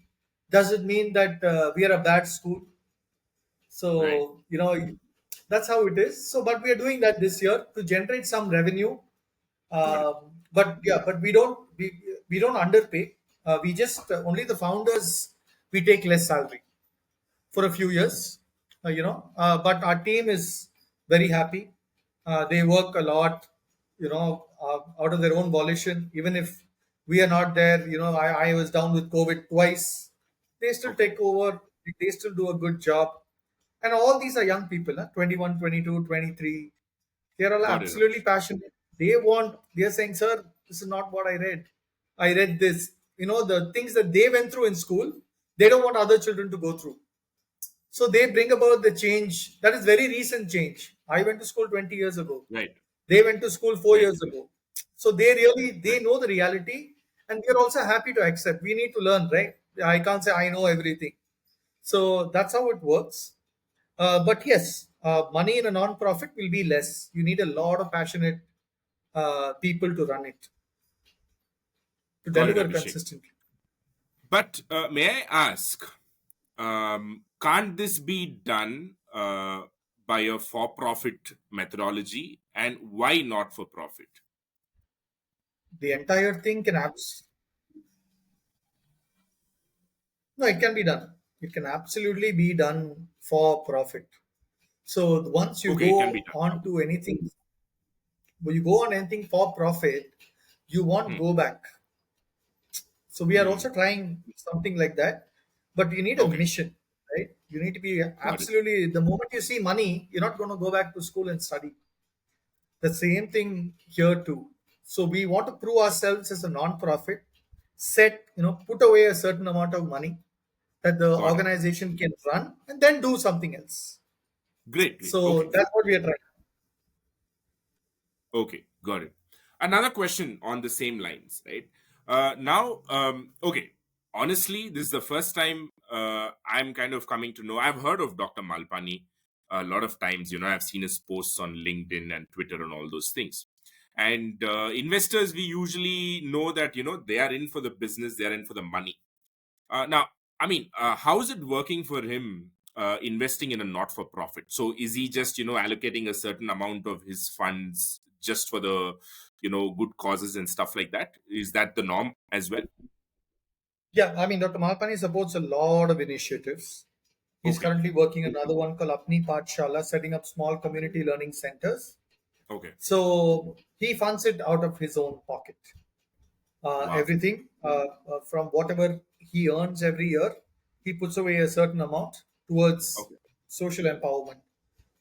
Does it mean that we are a bad school?" Right. So that's how it is. So, but we are doing that this year to generate some revenue. Got it. But yeah, but we don't underpay. We just only the founders we take less salary for a few years, but our team is very happy. They work a lot, out of their own volition. Even if we are not there, I was down with COVID twice. They still Okay. take over. They still do a good job. And all these are young people, 21, 22, 23. They are all Got it, absolutely Abhishek. passionate. They are saying, "Sir, this is not what I read. I read this." The things that they went through in school, they don't want other children to go through. So they bring about the change that is very recent change. I went to school 20 years ago. Right. They went to school 4 years Right. ago. So they Right. know the reality, and they're also happy to accept. We need to learn, right? I can't say I know everything. So that's how it works. But yes, money in a non-profit will be less. You need a lot of passionate people to run it, to Got it, deliver Abhishek. consistently. But may I ask, can't this be done by a for-profit methodology, and why not for profit? The entire thing no, it can be done. It can absolutely be done for profit. So once you Okay, it can be go done. on to anything, when you go on anything for profit, you won't Hmm. go back. So we are Hmm. also trying something like that, but you need a Okay, mission, right? You need to be got it. absolutely. The moment you see money, you're not going to go back to school and study. The same thing here too. So we want to prove ourselves as a non-profit, put away a certain amount of money that the Got it. organization can run and then do something else. Great, great. So Okay. that's what we are trying. Okay, got it. Another question on the same lines, right? Okay. Honestly, this is the first time I'm kind of coming to know. I've heard of Dr. Malpani a lot of times. I've seen his posts on LinkedIn and Twitter and all those things. And investors, we usually know that they are in for the business, they are in for the money. Now, I mean, how is it working for him investing in a not-for-profit? So, is he just allocating a certain amount of his funds just for the good causes and stuff like that? Is that the norm as well? Yeah, I mean, Dr. Malpani supports a lot of initiatives. He's Okay, currently working another one called Apni Pathshala, setting up small community learning centers. okay, So he funds it out of his own pocket. wow, Everything from whatever he earns every year, he puts away a certain amount towards okay, social empowerment.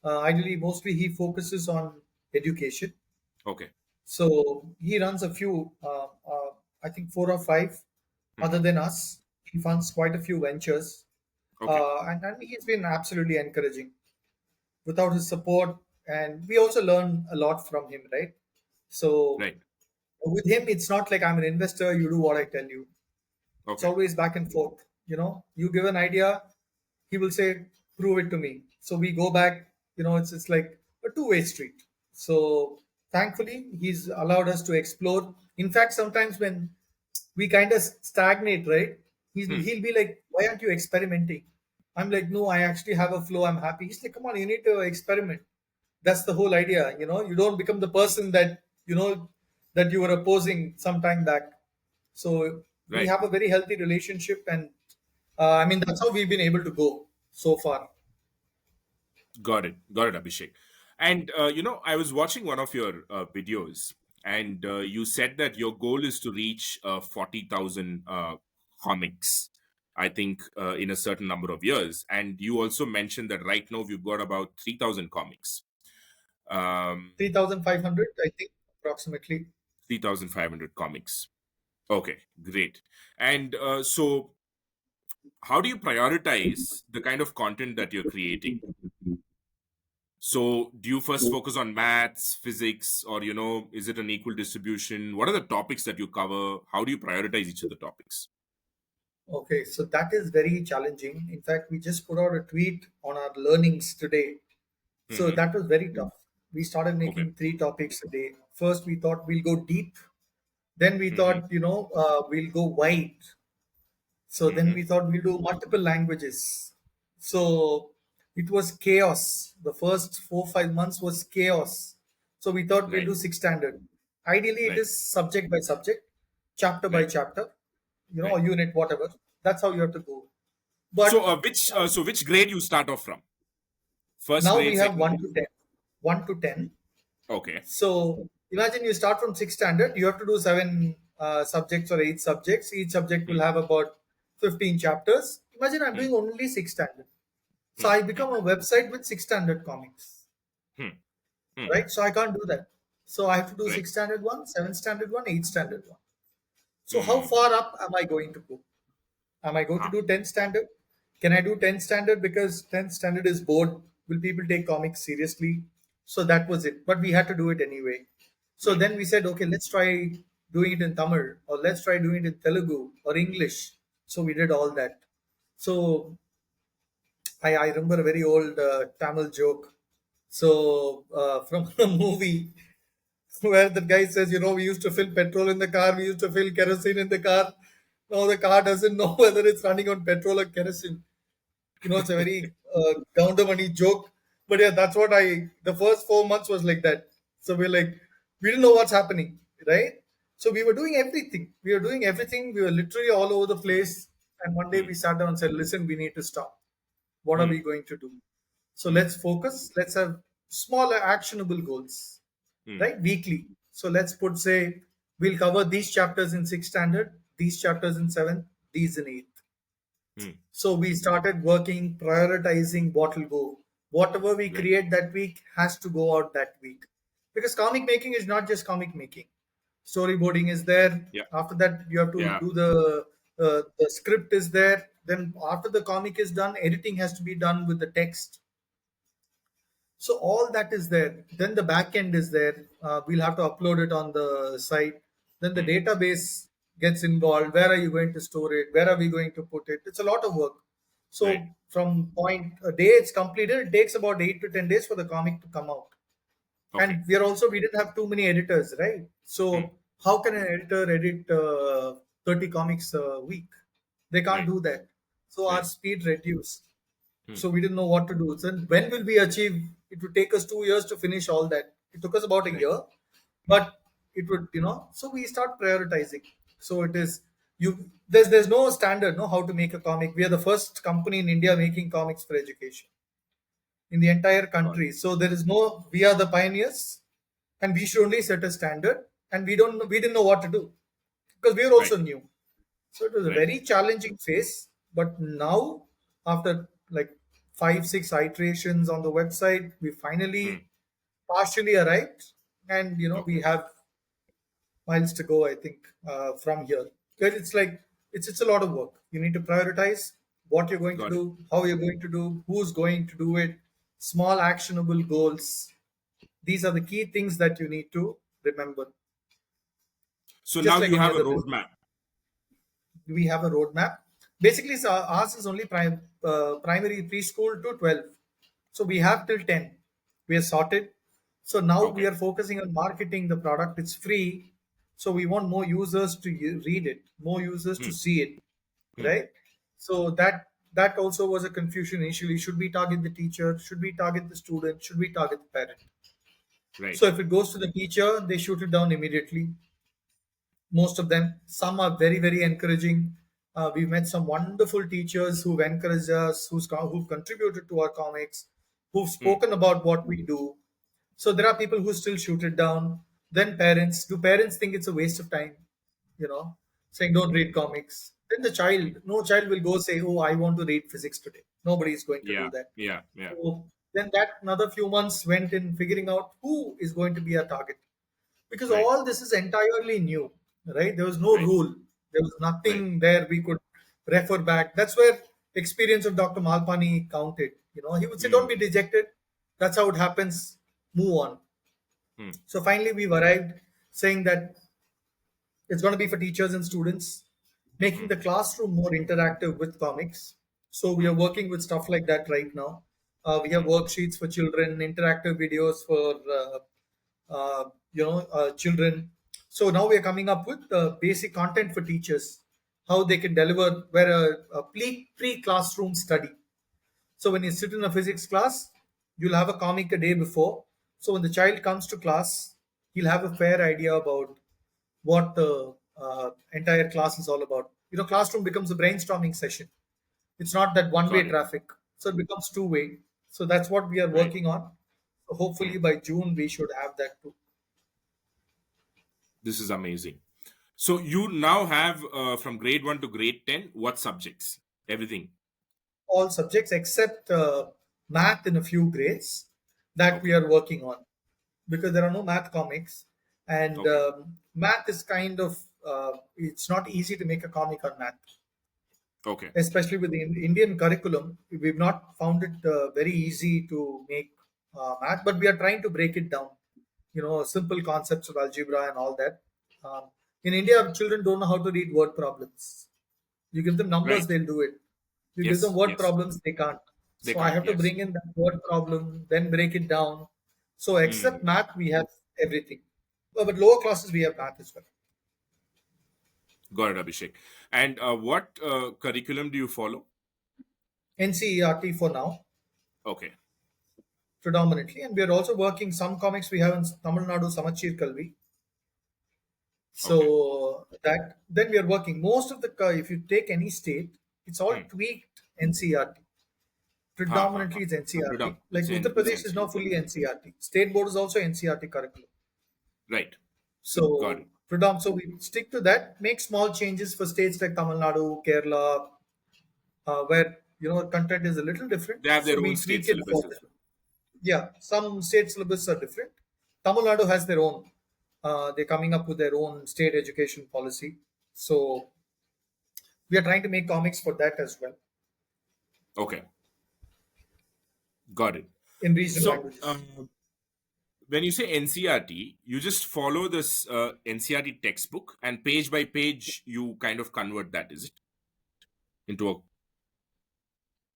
Ideally, mostly he focuses on education. okay, So he runs a few, I think four or five, other hmm, than us. He funds quite a few ventures, okay, and he's been absolutely encouraging. Without his support, and we also learn a lot from him, right? So right, with him, it's not like I'm an investor, you do what I tell you. It's okay, always back and forth. You give an idea, he will say, "Prove it to me." So we go back. It's like a two-way street. So thankfully, he's allowed us to explore. In fact, sometimes when we kind of stagnate, right? hmm, He'll be like, "Why aren't you experimenting?" I'm like, "No, I actually have a flow. I'm happy." He's like, "Come on, you need to experiment." That's the whole idea. You don't become the person that you were opposing some time back. So we right. have a very healthy relationship, and I mean that's how we've been able to go so far. Got it, Abhishek. And I was watching one of your videos, and you said that your goal is to reach 40,000 comics. I think in a certain number of years, and you also mentioned that right now we've got about 3,000 comics, 3,500, I think, approximately. 3,500 comics. Okay, great. And so, how do you prioritize the kind of content that you're creating? So, do you first focus on maths, physics, or is it an equal distribution? What are the topics that you cover? How do you prioritize each of the topics? Okay, so that is very challenging. In fact, we just put out a tweet on our learnings today. So Hmm. that was very tough. We started Okay. making three topics a day. First, we thought we'll go deep. Then we Hmm. thought, we'll go wide. So then Hmm. we thought we'll do multiple languages. So it was chaos. The first 4 5 months was chaos. So we thought we'll Right. do six standard. Ideally, it Right. is subject by subject, chapter by Right. chapter, Right. or unit, whatever. That's how you have to go. So, But which grade you start off from? First now we grade, have second 1 grade. to 10. 1 to 10. Okay. So imagine you start from sixth standard, you have to do seven subjects or eight subjects. Each subject will Hmm. have about 15 chapters. Imagine I'm Hmm. doing only sixth standard. So Hmm. I Hmm. become a website with sixth standard comics, Hmm. Hmm. right? So I can't do that. So I have to do Right. sixth standard one, seventh standard one, eighth standard one. So how Hmm. far up am I going to go? Am I going to Huh. do 10th standard? Can I do 10th standard because 10th standard is board? Will people take comics seriously? So that was it. But we had to do it anyway. So Right. then we said, okay, let's try doing it in Tamil or let's try doing it in Telugu or English. So we did all that. So I remember a very old Tamil joke. So from a movie where the guy says, we used to fill petrol in the car, we used to fill kerosene in the car. Now the car doesn't know whether it's running on petrol or kerosene. It's a very down the money joke. But yeah, that's what the first 4 months was like that. So we're like, we didn't know what's happening, right? So we were doing everything. We were doing everything. We were literally all over the place. And one day Hmm. we sat down and said, listen, we need to stop. What are Hmm. we going to do? So Hmm. let's focus. Let's have smaller actionable goals, Hmm. right? Weekly. So let's put, say, we'll cover these chapters in sixth standard, these chapters in seventh, these in eighth. Hmm. So we started working, prioritizing what will go. Whatever we Right. create that week has to go out that week. Because comic making is not just comic making. Storyboarding is there. Yeah. After that, you have to Yeah. do the script is there. Then after the comic is done, editing has to be done with the text. So all that is there. Then the back end is there. We'll have to upload it on the site. Then the Hmm. database gets involved. Where are you going to store it? Where are we going to put it? It's a lot of work. Right. So from point a day it's completed, it takes about 8 to 10 days for the comic to come out. Okay. And we didn't have too many editors, right? Hmm. So how can an editor edit 30 comics a week? They can't Right. do that. So our Right. speed reduced. Hmm. So we didn't know what to do. So when will we achieve? It would take us 2 years to finish all that. It took us about a Right. year, but it would, So we start prioritizing. So it is you. There's no standard, no how to make a comic. We are the first company in India making comics for education in the entire Got it. country. So there is no. We are the pioneers, and we should only set a standard. And we didn't know what to do because we were Right. also new. So it was a Right. very challenging phase. But now, after like 5 6 iterations on the website, we Hmm. finally partially arrived, and we Okay. have miles to go. I think from here, because it's like it's a lot of work. You need to prioritize what you're going to Got it. do, how you're going to do, who's going to do it, small actionable goals. These are the key things that you need to remember. So Just now like you any have a other business. roadmap. We have a roadmap. Basically, so ours is only primary preschool to 12. So we have till 10. We are sorted. So now we Okay. are focusing on marketing the product. It's free. So we want more users to read it, more users to Hmm. see it, Hmm. right? So that also was a confusion initially. Should we target the teacher? Should we target the student? Should we target the parent? Right. So if it goes to the teacher, they shoot it down immediately, most of them. Some are very very encouraging. We've met some wonderful teachers who've encouraged us, who've contributed to our comics, who've Hmm. spoken about what we do. So there are people who still shoot it down. Then parents, do parents think it's a waste of time, you know saying don't read comics? Then the child, no child will go say, oh, I want to read physics today. Nobody is going to do Yeah. that. Yeah. Yeah. So then that another few months went in figuring out who is going to be our target, because Right. all this is entirely new, right? There was no Right. rule, there was Right. nothing there we could refer back. That's where experience of Dr. Malpani counted. He would say, don't be Hmm. dejected, that's how it happens, move on. Hmm. So finally we've arrived saying that it's going to be for teachers and students. making the classroom more interactive with comics. So we are working with stuff like that right now. We have worksheets for children, interactive videos for children. So now we are coming up with basic content for teachers, how they can deliver where a pre classroom study. So when you sit in a physics class, you'll have a comic a day before. So when the child comes to class, he'll have a fair idea about what the entire class is all about. Classroom becomes a brainstorming session. It's not that one-way Got it. traffic, so it becomes two-way. So that's what we are Right. working on. So Hmm. hopefully by June we should have that too. This is amazing. So you now have from grade 1 to grade 10, what subjects? Everything. All subjects except math in a few grades that we Okay. are working on, because there are no math comics, and Okay. math is kind of it's not easy to make a comic on math, Okay. especially with the Indian curriculum. We've not found it very easy to make math, but we are trying to break it down. Simple concepts of algebra and all that. Um, in India, children don't know how to read word problems. You give them numbers, Right. they'll do it. You give them Yes. word Yes. problems, they can't. They So I can't. have to Yes. bring in that word problem, then break it down. So except Hmm. math, we have everything. But lower classes, we have math as well. Got it, Abhishek. And what curriculum do you follow? NCERT for now, Okay. predominantly. And we are also working some comics we have in Tamil Nadu, Samachir Kalvi. Okay. So that then we are working. Most of the, if you take any state, it's all Hmm. tweaked NCERT. Ha ha ha. Predominantly, it's NCERT. Like Uttar It's Pradesh is now NCERT. fully NCERT. State board is also NCERT curriculum. Right. Got So it. so we stick to that. Make small changes for states like Tamil Nadu, Kerala, where content is a little different. They have So their own we state tweak it for syllabus as them. well. Yeah, some state syllabus are different. Tamil Nadu has their own. They're coming up with their own state education policy. So we are trying to make comics for that as well Okay. Got it. in regional So languages. when you say NCRT, you just follow this NCRT textbook, and page by page you kind of convert that, is it, into a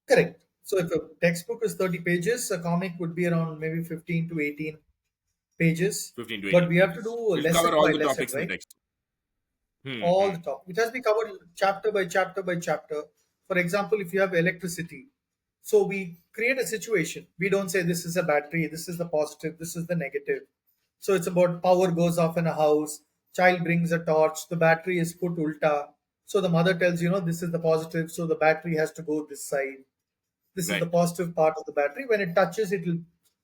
Correct. So if a textbook is 30 pages, a comic would be around maybe 15 to 18 pages. 15 to But 18 we have to pages? do It'll lesson cover all by the lesson, topics in the right? textbook. Hmm. All Hmm. the topic. It has to be covered chapter by chapter by chapter. For example, if you have electricity, so we create a situation. We don't say this is a battery, this is the positive, this is the negative. So it's about power goes off in a house, child brings a torch, the battery is put ulta. So the mother tells, this is the positive, so the battery has to go this side. This is the Right. positive part of the battery. When it touches, it will.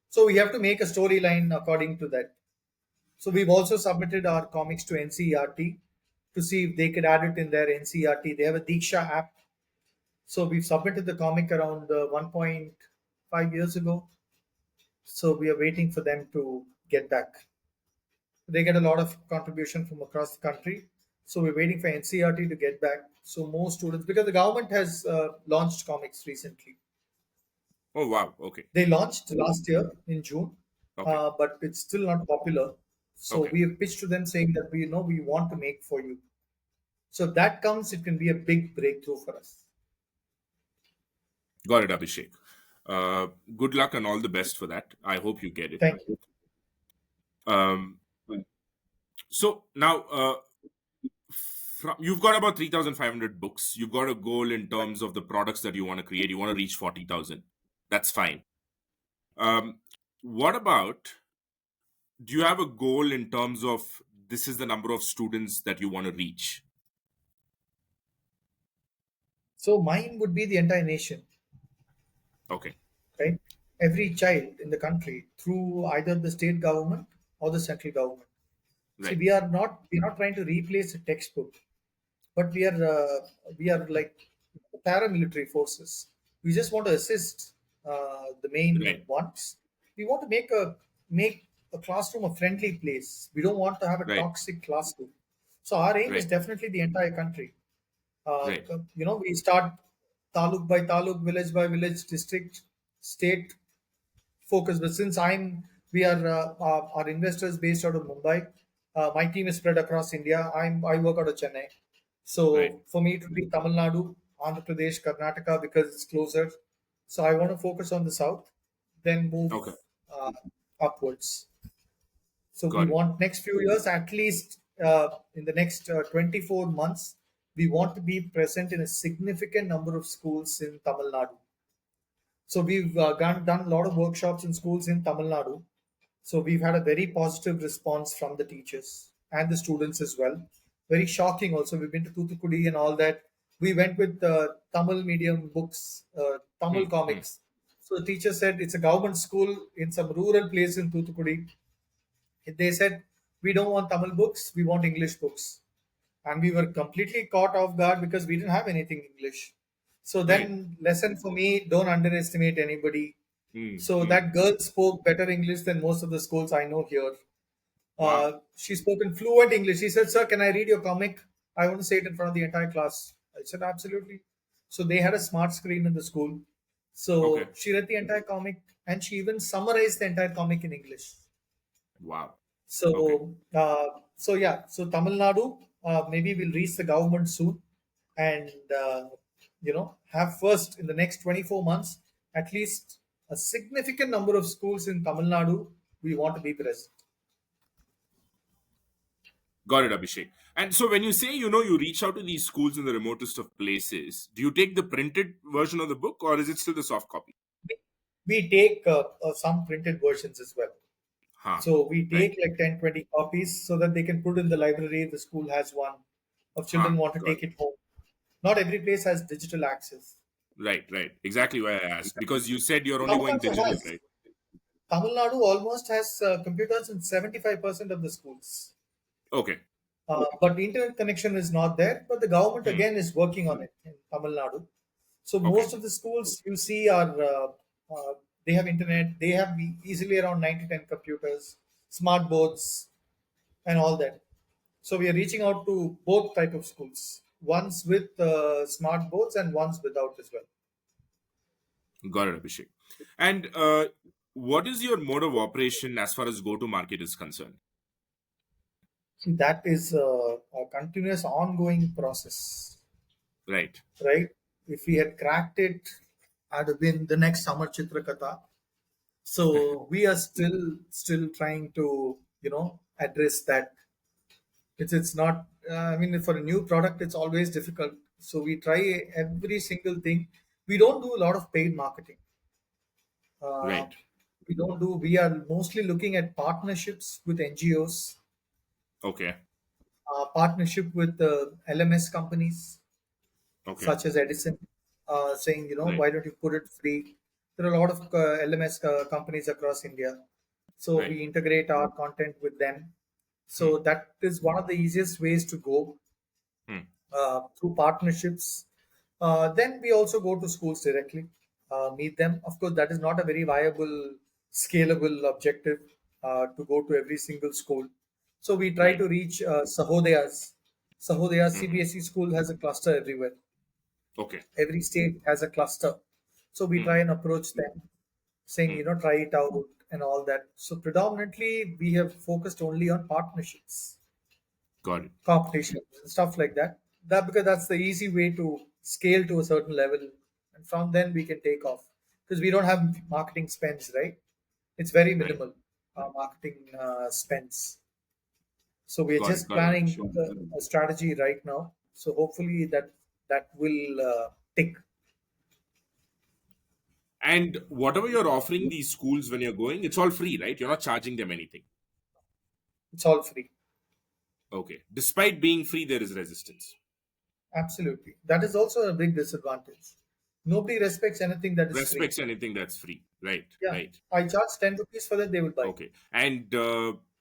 So we have to make a storyline according to that. So we've also submitted our comics to NCERT to see if they could add it in their NCERT. They have a Diksha app. So we've submitted the comic around 1.5 years ago. So we are waiting for them to get back. They get a lot of contribution from across the country. So we're waiting for NCERT to get back. So more students, because the government has launched comics recently. Oh, wow. Okay. They launched last year in June, Okay. but it's still not popular. So Okay. we have pitched to them saying that we know we want to make for you. So if that comes, it can be a big breakthrough for us. Got it, Abhishek. Good luck and all the best for that. I hope you get it. Thank you. Um, so now, you've got about 3,500 books. You've got a goal in terms of the products that you want to create. You want to reach 40,000. That's fine. Um, what about, do you have a goal in terms of this is the number of students that you want to reach? So mine would be the entire nation, Okay. right? Every child in the country through either the state government or the central government. See, Right. we're not trying to replace a textbook, but we are like paramilitary forces. We just want to assist the main Right. ones. We want to make a classroom a friendly place. We don't want to have a Right. toxic classroom. So our aim is Right. definitely the entire country. Right. We start taluk by taluk, village by village, district, state focus. But since we are our investors based out of Mumbai. My team is spread across India. I work out of Chennai. Right. So for me, it would be Tamil Nadu, Andhra Pradesh, Karnataka because it's closer. So I want to focus on the south, then move Okay. uh, upwards. So we Got it. want next few years, at least in the next 24 months, we want to be present in a significant number of schools in Tamil Nadu. So we've done a lot of workshops in schools in Tamil Nadu. So we've had a very positive response from the teachers and the students as well. Very shocking also. We've been to Thoothukudi and all that. We went with Tamil medium books, Tamil Hmm. Hmm. comics. So the teacher said it's a government school in some rural place in Thoothukudi. They said, we don't want Tamil books, we want English books. And we were completely caught off guard because we didn't have anything English. So Right. then, lesson for me, don't underestimate anybody. Hmm. So Hmm. that girl spoke better English than most of the schools I know here. Wow. She spoke in fluent English. She said, "Sir, can I read your comic? I want to say it in front of the entire class." I said, "Absolutely." So they had a smart screen in the school. Okay. So she read the entire comic and she even summarized the entire comic in English. Wow. Okay. So yeah, so Tamil Nadu, maybe we'll reach the government soon, and have first in the next 24 months at least a significant number of schools in Tamil Nadu. We want to be present. Got it, Abhishek. And so when you say, you reach out to these schools in the remotest of places, do you take the printed version of the book or is it still the soft copy? We take some printed versions as well. Huh. So we Right. take like 10, 20 copies so that they can put in the library. The school has one. If Huh. children want to Got take it. it home. Not every place has digital access. Right. Right. Exactly why I asked. Because you said you're only Tamil going Nadu digital, has. right? Tamil Nadu almost has computers in 75% of the schools. Okay. But the internet connection is not there. But the government Hmm. again is working on it in Tamil Nadu. So Okay. most of the schools you see are they have internet. They have easily around 9 to 10 computers, smart boards, and all that. So we are reaching out to both type of schools, ones with smart boards and ones without as well. Got it, Abhishek. And what is your mode of operation as far as go to market is concerned? See, that is a continuous ongoing process, Right. right? If we had cracked it, I'd have been the next Summer Chitrakatha. So we are still trying to address that. It's not. I mean, for a new product, it's always difficult. So we try every single thing. We don't do a lot of paid marketing. Uh, Right. we don't do. We are mostly looking at partnerships with NGOs, Okay. partnership with LMS companies Okay. such as Edison, saying, Right. why don't you put it free? There are a lot of LMS companies across India. So Right. we integrate our content with them. Hmm. So that is one of the easiest ways to go Hmm. through partnerships. Then we also go to schools directly, meet them. Of course, that is not a very viable, scalable objective to go to every single school. So we try Right. to reach Sahodayas. Sahodaya Hmm. CBSE school has a cluster everywhere. Okay. Every state has a cluster. So we Hmm. try and approach them, saying, Hmm. try it out and all that. So predominantly, we have focused only on partnerships, Got it. competitions, and stuff like that. That because that's the easy way to scale to a certain level, and from then we can take off because we don't have marketing spends, right? It's very Right. minimal marketing spends. So we are Got it. just Got it, planning Abhishek. a strategy right now. So hopefully that will tick. And whatever you're offering these schools when you're going, it's all free, right? You're not charging them anything. It's all free. Okay. Despite being free, there is resistance. Absolutely. That is also a big disadvantage. Nobody respects anything that is free. Respects anything that's free. Right. Yeah. Right. I charge 10 rupees for that, they will buy. Okay. And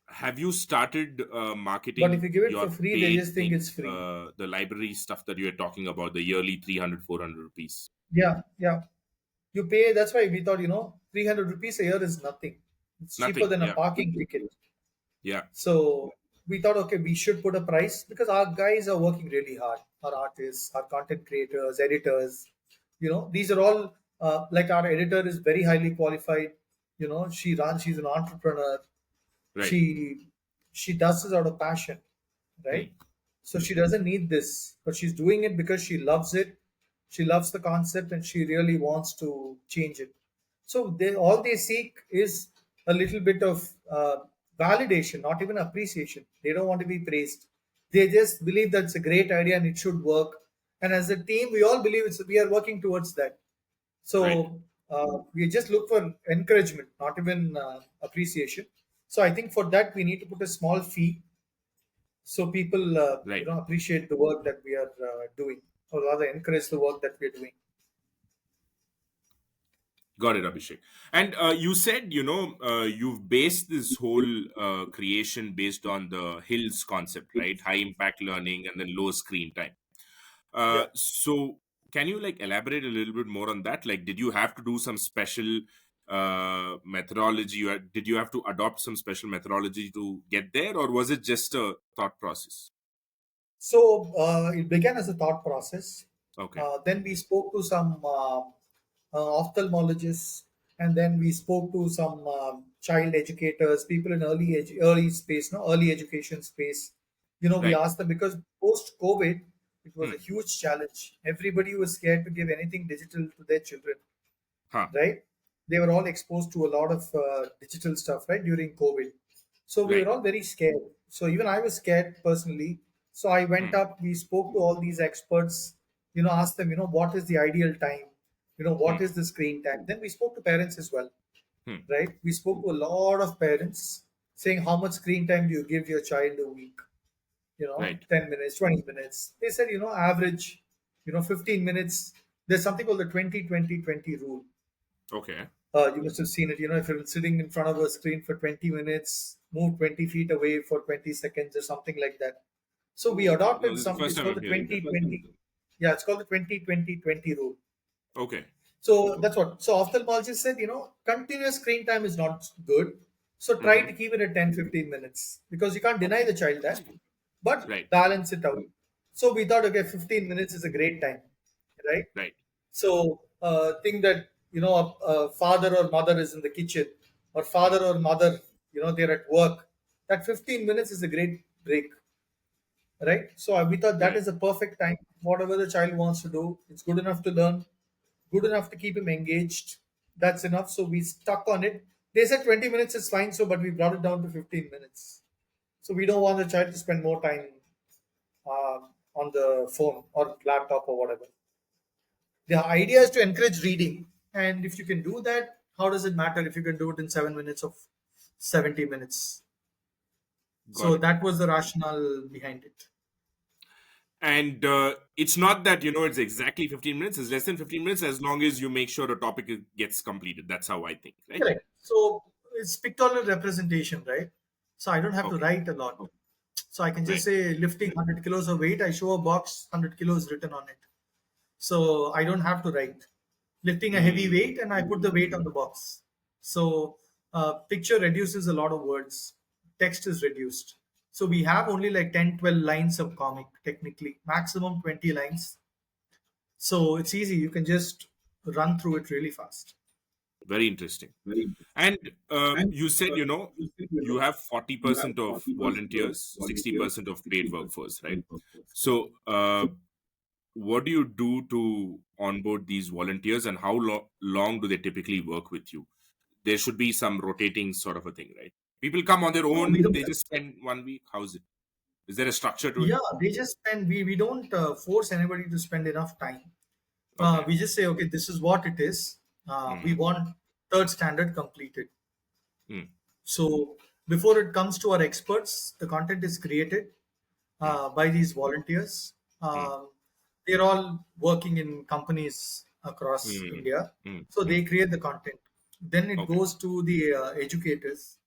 have you started But if marketing you give it for your free, they paid just think thing, it's free. the library stuff that you're talking about, the yearly 300, 400 rupees? Yeah, yeah. You pay, that's why we thought, 300 rupees a year is nothing. It's cheaper Nothing. than a Yeah. parking ticket. Yeah. So we thought, okay, we should put a price because our guys are working really hard. Our artists, our content creators, editors, these are all like our editor is very highly qualified. She's an entrepreneur. Right. She she does this out of passion, Hmm. right? So she doesn't need this, but she's doing it because she loves it. She loves the concept and she really wants to change it. So they all they seek is a little bit of validation, not even appreciation. They don't want to be praised. They just believe that's a great idea and it should work. And as a team, we all believe we are working towards that. Right. So we just look for encouragement, not even appreciation. So I think for that we need to put a small fee so people Right. appreciate the work that we are doing, or rather encourage the work that we are doing. Got it, Abhishek. And you said, you've based this whole creation based on the hills concept, right? High impact learning and then low screen time. Yeah. So can you like elaborate a little bit more on that? Like, did you have to do some special methodology? Did you have to adopt some special methodology to get there, or was it just a thought process? So it began as a thought process. Okay. Then we spoke to some ophthalmologists, and then we spoke to some child educators, people in early space, no, early education space. We Right. asked them because post COVID, it was a Hmm. huge challenge. Everybody was scared to give anything digital to their children, Huh. right? They were all exposed to a lot of digital stuff, right, during COVID. So we were Right. all very scared. So even I was scared personally. So I went Hmm. up, we spoke to all these experts, asked them, what is the ideal time? What Hmm. is the screen time? Then we spoke to parents as well, Hmm. right? We spoke to a lot of parents saying, how much screen time do you give your child a week? Right. 10 minutes, 20 minutes. They said, average, 15 minutes. There's something called the 20-20-20 rule. Okay. You must have seen it. If you're sitting in front of a screen for 20 minutes, move 20 feet away for 20 seconds or something like that. So we Oh, okay. No, adopted this is the something, first it's time called I'm the hearing that. 20-20. Yeah, it's called the 20-20-20 rule. Okay. So that's what. So ophthalmologist said, continuous screen time is not good. So try Mm-hmm. to keep it at 10-15 minutes because you can't deny Okay. the child that, but Right. balance it out. So we thought, okay, 15 minutes is a great time, right? Right. So think that a father or mother is in the kitchen, or Hmm. father or mother, they're at work. That 15 minutes is a great break, right? So we thought that Right. is a perfect time. Whatever the child wants to do, it's good enough to learn, good enough to keep him engaged. That's enough. So we stuck on it. They said 20 minutes is fine, so but we brought it down to 15 minutes. So we don't want the child to spend more time on the phone or laptop or whatever. The idea is to encourage reading. And if you can do that, how does it matter if you can do it in 7 minutes of 70 minutes? Got So it. that was the rationale behind it. And it's not that, it's exactly 15 minutes. It's less than 15 minutes as long as you make sure the topic gets completed. That's how I think, right? Correct. So it's pictorial representation, right? So I don't have to Okay. write a lot. So I can just Right. say lifting 100 kilos of weight. I show a box, 100 kilos written on it. So I don't have to write. Lifting a heavy Hmm. weight and I put the weight on the box. So picture reduces a lot of words. Text is reduced. So we have only like 10, 12 lines of comic technically, maximum 20 lines. So it's easy. You can just run through it really fast. Very interesting. And you said, you have 40% of volunteers, 60% of paid workforce, right? So, what do you do to onboard these volunteers, and how long do they typically work with you? There should be some rotating sort of a thing, right? People come on their No, we own, don't. they just spend 1 week. How's it? Is there a structure to it? Yeah, they just spend. We don't force anybody to spend enough time. Okay. We just say, okay, this is what it is. We Hmm. want third standard completed. Hmm. So before it comes to our experts, the content is created Hmm. by these volunteers. Hmm. They're all working in companies across Hmm. India. Hmm. So Hmm. they create the content. Then it Okay. goes to the educators,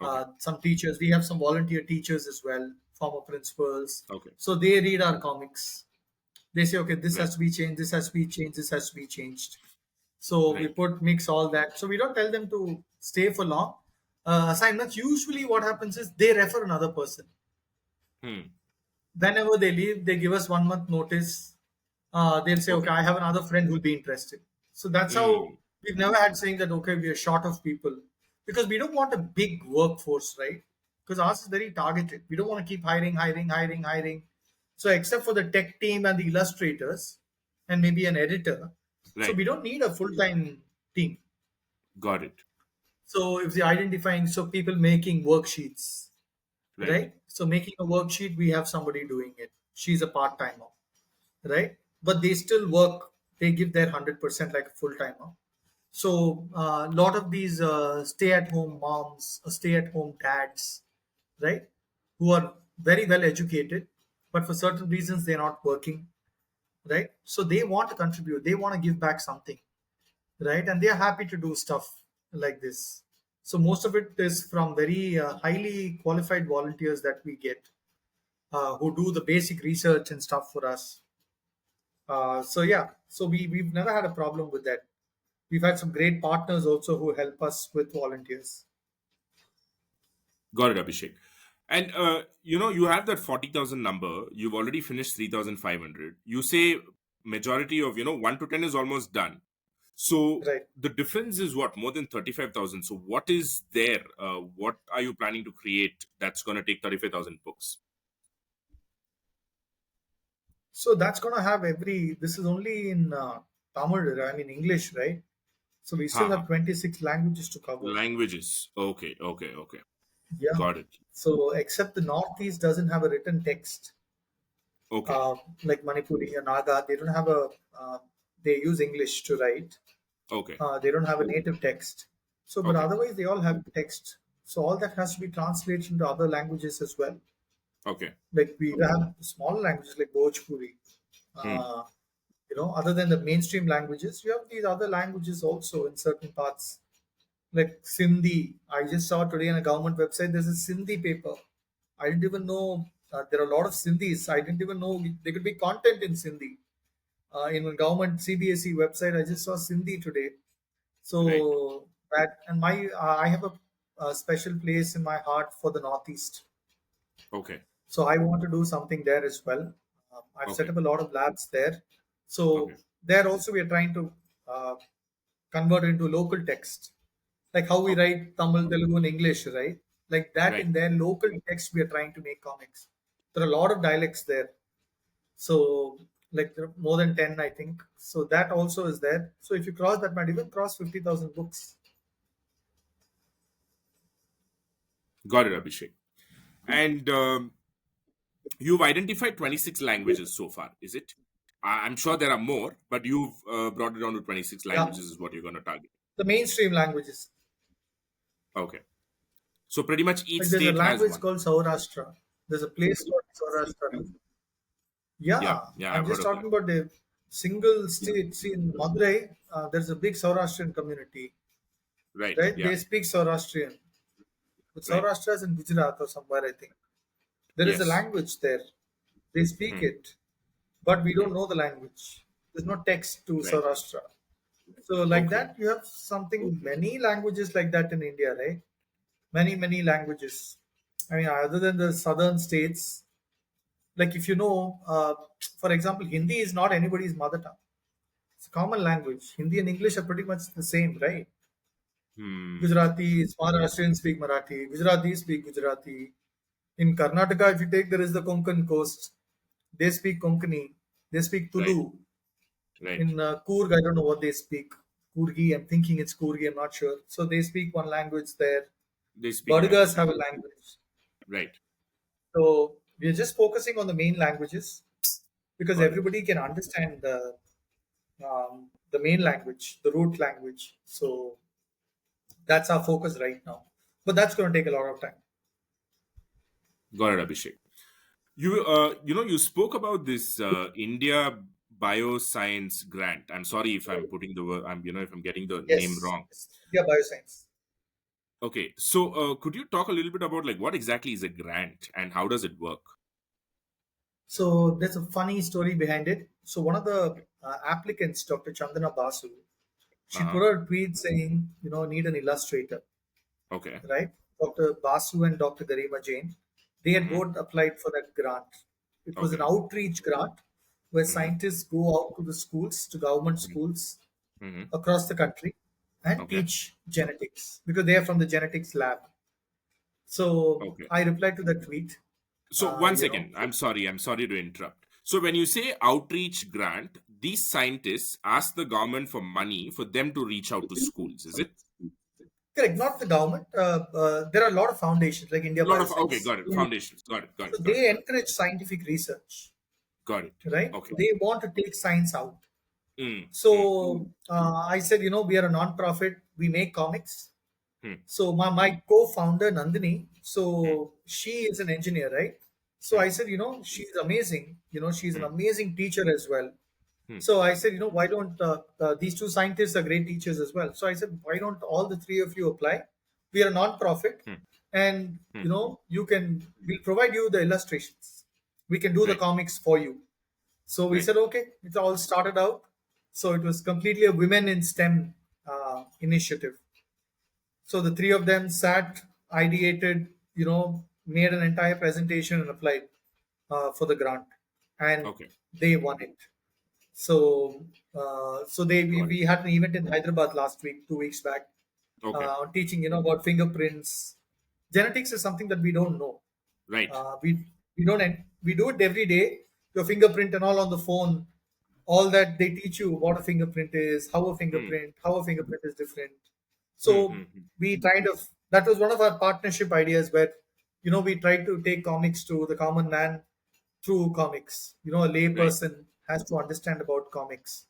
Okay. some teachers. We have some volunteer teachers as well, former principals. Okay. So they read our comics. They say, okay, this Right. has to be changed, this has to be changed, this has to be changed. So we Right. put mix all that. So we don't tell them to stay for long. Assignments, usually what happens is they refer another person. Hmm. Whenever they leave, they give us 1 month notice. They'll say, okay, Okay. I have another friend who'll be interested. So that's how Hmm. we've never had saying that, okay, we are short of people because we don't want a big workforce, right? Because ours is very targeted. We don't want to keep hiring, hiring, hiring, hiring. So except for the tech team and the illustrators and maybe an editor, so Right. we don't need a full-time team. Got it. So if they're identifying, so people making worksheets, Right. right? So making a worksheet, we have somebody doing it. She's a part-timer, right? But they still work. They give their 100% like a full-timer. So a lot of these stay-at-home moms, stay-at-home dads, right, who are very well educated, but for certain reasons they're not working, right? So they want to contribute. They want to give back something, right? And they're happy to do stuff like this. So most of it is from very highly qualified volunteers that we get, who do the basic research and stuff for us. So yeah, so we've never had a problem with that. We've had some great partners also who help us with volunteers. Got it, Abhishek. And you have that 40,000 number. You've already finished 3,500. You say majority of 1 to 10 is almost done. So Right. the difference is what, more than 35,000. So what is there? What are you planning to create that's going to take 35,000 books? So that's gonna have every. This is only in Tamil. I mean English, right? So we still Haha. have 26 languages to cover. Languages. Okay, okay, okay. Yeah. Got it. So except the Northeast doesn't have a written text, Okay, uh, like Manipuri and Naga. They don't have a. They use English to write. okay, They don't have a native text. So, but okay, otherwise they all have text. So all that has to be translated into other languages as well. okay. Like we have small languages like Bhojpuri. Hmm. Uh, Other than the mainstream languages, you have these other languages also in certain parts, like Sindhi. I just saw today on a government website there's a Sindhi paper. I didn't even know there are a lot of Sindhis. I didn't even know there could be content in Sindhi. In a government CBSE website, I just saw Sindhi today. Right. So that and my I have a special place in my heart for the Northeast. Okay, So I want to do something there as well. I've set okay, up a lot of labs there. So okay, there also we are trying to uh, convert into local text, like how we okay. write Tamil, Telugu, and English, right? Like that Right. in their local text, we are trying to make comics. There are a lot of dialects there. So like there are more than 10, I think. So that also is there. So if you cross that, might even cross 50,000 books. Got it, Abhishek. And you've identified 26 languages so far, is it? I'm sure there are more, but you've brought it down to 26 Yeah, languages is what you're going to target. the mainstream languages. Okay. So pretty much each Like there's a state has language one. called Saurashtra. There's a place called Saurashtra. Yeah, Yeah, yeah, I'm I've heard just of talking that. about the single state. See, in Madurai, there's a big Saurashtrian community, Right. right? Yeah. They speak Saurashtrian. But Right. Saurashtra is in Gujarat or somewhere, I think. There is a Yes. language there. They speak Hmm. it, but we don't Hmm. know the language. There's no text to Right. Saurashtra. So, like Okay. that, you have something, many languages like that in India, right? Many, many languages. I mean, other than the southern states, like if you know, for example, Hindi is not anybody's mother tongue. It's a common language. Hindi and English are pretty much the same, right? Hmm. Gujaratis, Maharashtrians speak Marathi. Gujaratis speak Gujarati. In Karnataka, if you take, there is the Konkan coast. They speak Konkani. They speak Right. Tulu. Right. In Coorg, I don't know what they speak. Coorgi, I'm thinking it's Coorgi, I'm not sure. So they speak one language there. They speak Badagas Marathi. have a language. Right. So we're just focusing on the main languages because Got it. everybody can understand the main language, the root language. So that's our focus right now. But that's going to take a lot of time. Got it, Abhishek. You spoke about this India Bioscience Grant. I'm sorry if I'm putting the word. If I'm getting the name Yes, wrong. yeah, bioscience. Okay, so could you talk a little bit about like what exactly is a grant and how does it work? So there's a funny story behind it. So one of the applicants, Dr. Chandana Basu, Uh she huh. put out a tweet saying, need an illustrator, Okay. right? Dr. Basu and Dr. Garima Jain, they had Mm-hmm. both applied for that grant. It was an Okay. outreach grant where Mm-hmm. scientists go out to the schools, to government schools Mm-hmm. across the country and Okay. teach genetics because they are from the genetics lab. So Okay. I replied to that tweet So one You know. second, I'm sorry to interrupt. So when you say outreach grant, these scientists ask the government for money for them to reach out to schools, is it? Correct, not the government. There are a lot of foundations like India A lot of, okay, Bioscience. got it. Foundations, got it, got So it, got it, they got it, encourage scientific research, got it. right? Okay. They want to take science out. Mm, mm, So I said, we are a non-profit. We make comics. mm, So my co-founder Nandini, mm, so she is an engineer, right? So mm, I said, she's amazing. She's an mm, amazing teacher as well. mm, So I said, why don't these two scientists are great teachers as well? So I said, why don't all the three of you apply? We are a non-profit, mm, and mm. we'll provide you the illustrations. We can do the Right, comics for you. So we right. said, okay. It all started out. So it was completely a women in STEM initiative. So the three of them sat, ideated, made an entire presentation and applied for the grant, and Okay, they won it. So got it. we had an event in Hyderabad last week, 2 weeks back, Okay, on teaching about fingerprints. Genetics is something that we don't know. right, We don't we do it every day. Your fingerprint and all on the phone, all that they teach you what a fingerprint is, mm, how a fingerprint is different. mm, So mm, mm. we kind of that was one of our partnership ideas where we tried to take comics to the common man through comics. A lay Right, person has to understand about comics.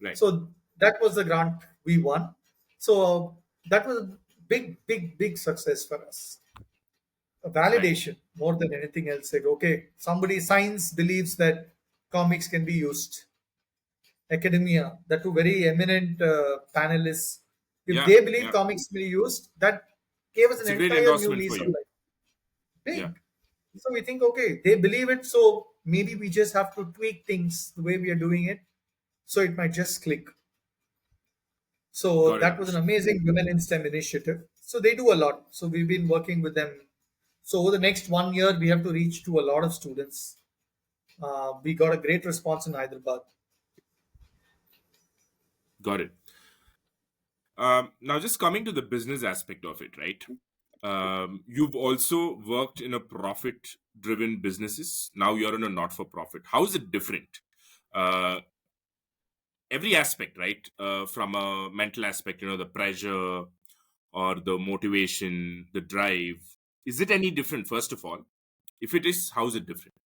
right, So that was the grant we won. So that was a big, big, big success for us. A right. validation more than anything else. Like, okay, somebody science believes that comics can be used. Academia, that two very eminent panelists, if Yeah, they believe yeah. comics can be used, that gave us an It's a great entire new endorsement for lease of you. life. Yeah, Big. So we think, okay, they believe it, so maybe we just have to tweak things the way we are doing it, so it might just click. So got it, that was an Abhishek. amazing Women in STEM initiative. So they do a lot. So we've been working with them. So over the next 1 year, we have to reach to a lot of students. We got a great response in Hyderabad. Got it. Now, just coming to the business aspect of it, right? You've also worked in a profit-driven businesses. Now you're in a not-for-profit. How is it different? Uh, every aspect, right? From a mental aspect, the pressure or the motivation, the drive. Is it any different? First of all, if it is, how is it different?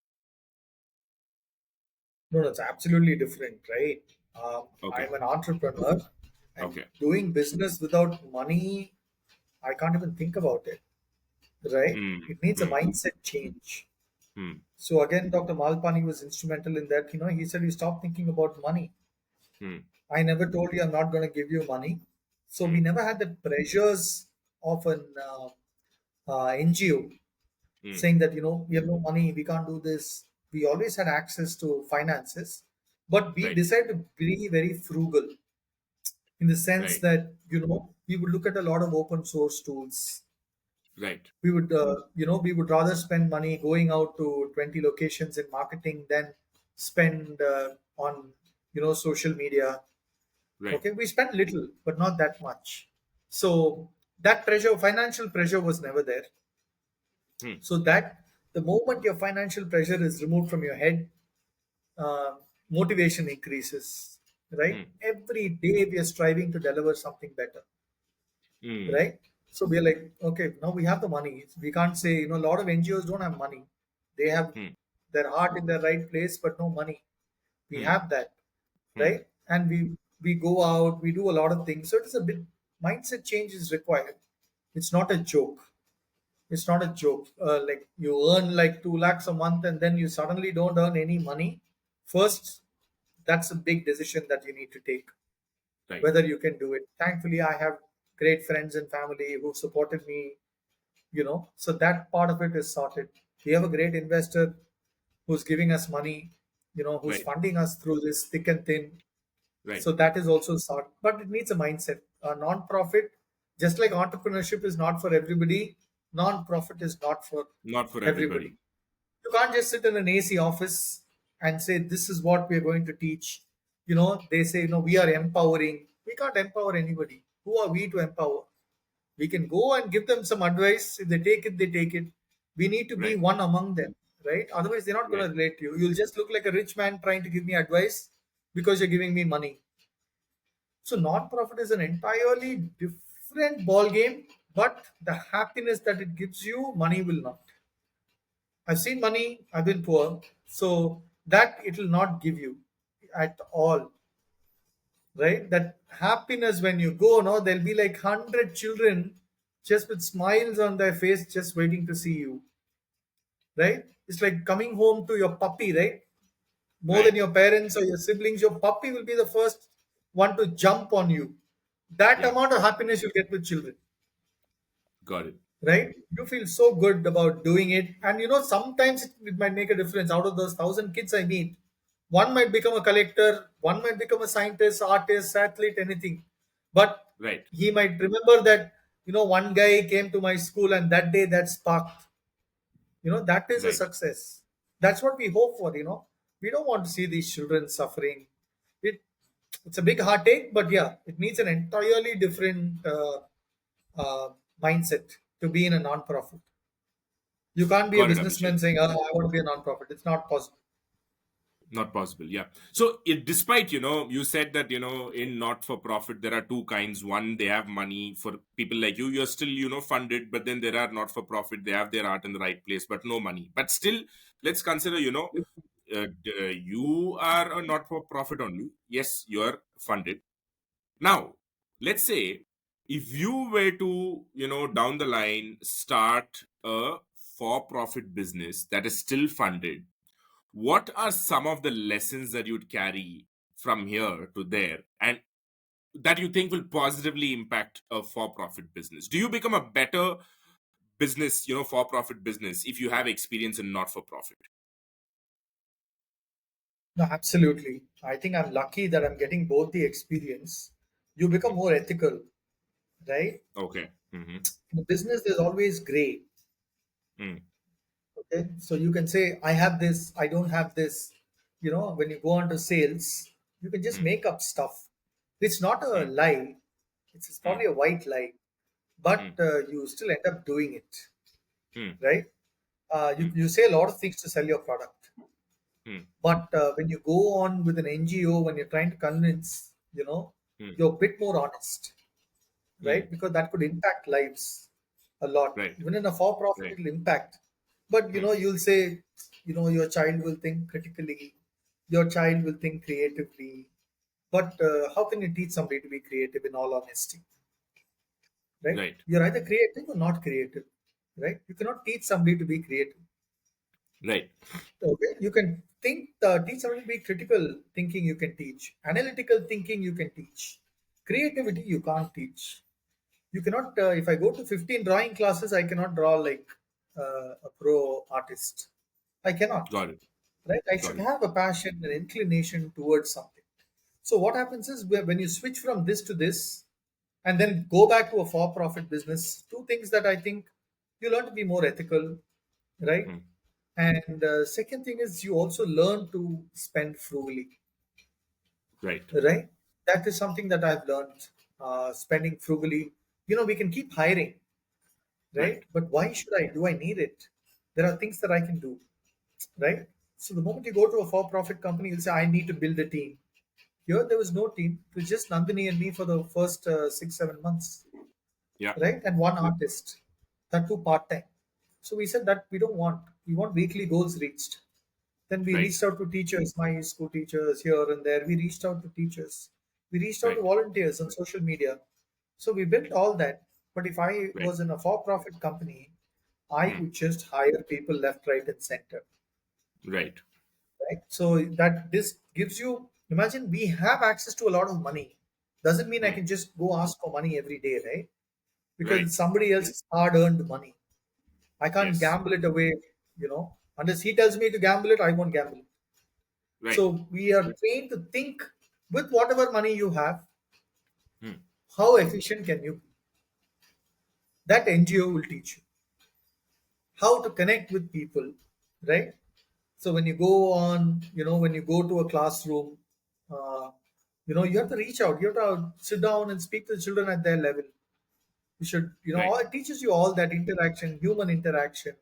No, it's absolutely different, right? Okay, I'm an entrepreneur, and okay. doing business without money, I can't even think about it, right? Hmm. It needs a Hmm. mindset change. Hmm. So again, Dr. Malpani was instrumental in that. He said, "You stop thinking about money." Hmm. I never told you I'm not going to give you money. So we Hmm. never had the pressures of an NGO Hmm. saying that we have no money, we can't do this. We always had access to finances, but we Right. decided to be very frugal in the sense Right. that we would look at a lot of open source tools. Right. We would rather spend money going out to 20 locations in marketing than spend on social media. Right. Okay, we spent little, but not that much. So that pressure, financial pressure, was never there. Hmm. So that the moment your financial pressure is removed from your head, uh, motivation increases. Right? Hmm. Every day we are striving to deliver something better. Hmm. Right? So we are like, okay, now we have the money. We can't say, a lot of NGOs don't have money. They have Hmm. their heart in the right place, but no money. We Hmm. have that, Hmm. right? And we go out, we do a lot of things. So it's a bit mindset change is required. It's not a joke. It's not a joke. Like you earn like 2 lakhs a month and then you suddenly don't earn any money. First, that's a big decision that you need to take. Right. Whether you can do it. Thankfully, I have great friends and family who supported me. So that part of it is sorted. We have a great investor who's giving us money. Who's Right. funding us through this thick and thin. Right. So that is also sort, but it needs a mindset. A non-profit, just like entrepreneurship is not for everybody, non-profit is not for Not for everybody. everybody. You can't just sit in an AC office and say this is what we are going to teach. They say we are empowering. We can't empower anybody. Who are we to empower? We can go and give them some advice. If they take it, they take it. We need to be Right. one among them, right? Otherwise, they're not going Right. to relate to you. You'll just look like a rich man trying to give me advice because you're giving me money. So non-profit is an entirely different ball game, but the happiness that it gives you, money will not. I've seen money, I've been poor, so that it will not give you at all, right? That happiness when you go, no, there'll be like 100 children just with smiles on their face, just waiting to see you, right? It's like coming home to your puppy, right? More than Right. your parents or your siblings, your puppy will be the first one to jump on you. That Yeah. amount of happiness you get with children, Got it. right? You feel so good about doing it. And sometimes it might make a difference. Out of those 1,000 kids I meet, one might become a collector, one might become a scientist, artist, athlete, anything. But Right. he might remember that, one guy came to my school and that day that sparked. That is a Right. success. That's what we hope for. We don't want to see these children suffering. It's a big heartache, but yeah, it needs an entirely different uh, mindset to be in a non-profit. You can't be a Got it, Abhishek. businessman saying, "Oh, I want to be a non-profit." It's not possible. Not possible. Yeah. So, despite you said that in not for profit there are two kinds. One, they have money for people like you. You're still funded, but then there are not for profit. They have their art in the right place, but no money. But still, let's consider you are a not for profit only. Yes, you are funded. Now, let's say if you were to down the line start a for profit business that is still funded, what are some of the lessons that you'd carry from here to there and that you think will positively impact a for-profit business? Do you become a better business, for-profit business, if you have experience in not-for-profit? No, absolutely. I think I'm lucky that I'm getting both the experience. You become Hmm. more ethical, right? Okay. Hmm. In business, there's always gray. Hmm. Okay, so you can say, "I have this, I don't have this." When you go on to sales, you can just Hmm. make up stuff. It's not a Hmm. lie. It's Hmm. probably a white lie, but Hmm. you still end up doing it, Hmm. right? You, Hmm. you say a lot of things to sell your product, Hmm. but when you go on with an NGO, when you're trying to convince, Hmm. you're a bit more honest, Hmm. right? Because that could impact lives a lot. Right. Even in a for-profit, Right. it'll impact. But Hmm. you'll say, your child will think critically, your child will think creatively. But how can you teach somebody to be creative in all honesty, right? Right. You're either creative or not creative, right? You cannot teach somebody to be creative. Right. Okay, you can teach somebody to be critical thinking. You can teach analytical thinking. You can teach creativity. You can't teach. You cannot. If I go to 15 drawing classes, I cannot draw like a pro artist. I cannot. Got it. Right? I Got should it. have a passion, an inclination towards something. So what happens is when you switch from this to this, and then go back to a for-profit business, two things that I think you learn to be more ethical, right? Hmm. And second thing is you also learn to spend frugally, Right. right? That is something that I've learned. Spending frugally. We can keep hiring, Right. right? But why should I? Do I need it? There are things that I can do, right? So the moment you go to a for-profit company, you'll say, "I need to build a team." Here, there was no team. It was just Nandini and me for the first 6, 7 months, Yeah. right? And one artist, that too part-time. So we said that we don't want. We want weekly goals reached. Then we Right. reached out to teachers, my school teachers here and there. We reached out to teachers. We reached out to Right. volunteers on social media. So we built all that. But if I Right. was in a for-profit company, I Hmm. could just hire people left, right, and center. Right. Right. So that this gives you, imagine we have access to a lot of money. Doesn't mean I Hmm. can just go ask for money every day, right? Because Right. it's somebody else's hard-earned money. I can't Yes. gamble it away. Unless he tells me to gamble it, I won't gamble it. Right. So we are trained to think with whatever money you have, Hmm. how efficient can you be? That NGO will teach you how to connect with people, right? So when you go on, when you go to a classroom, uh, you have to reach out. You have to sit down and speak to the children at their level. You should, Right. it teaches you all that interaction, human interaction,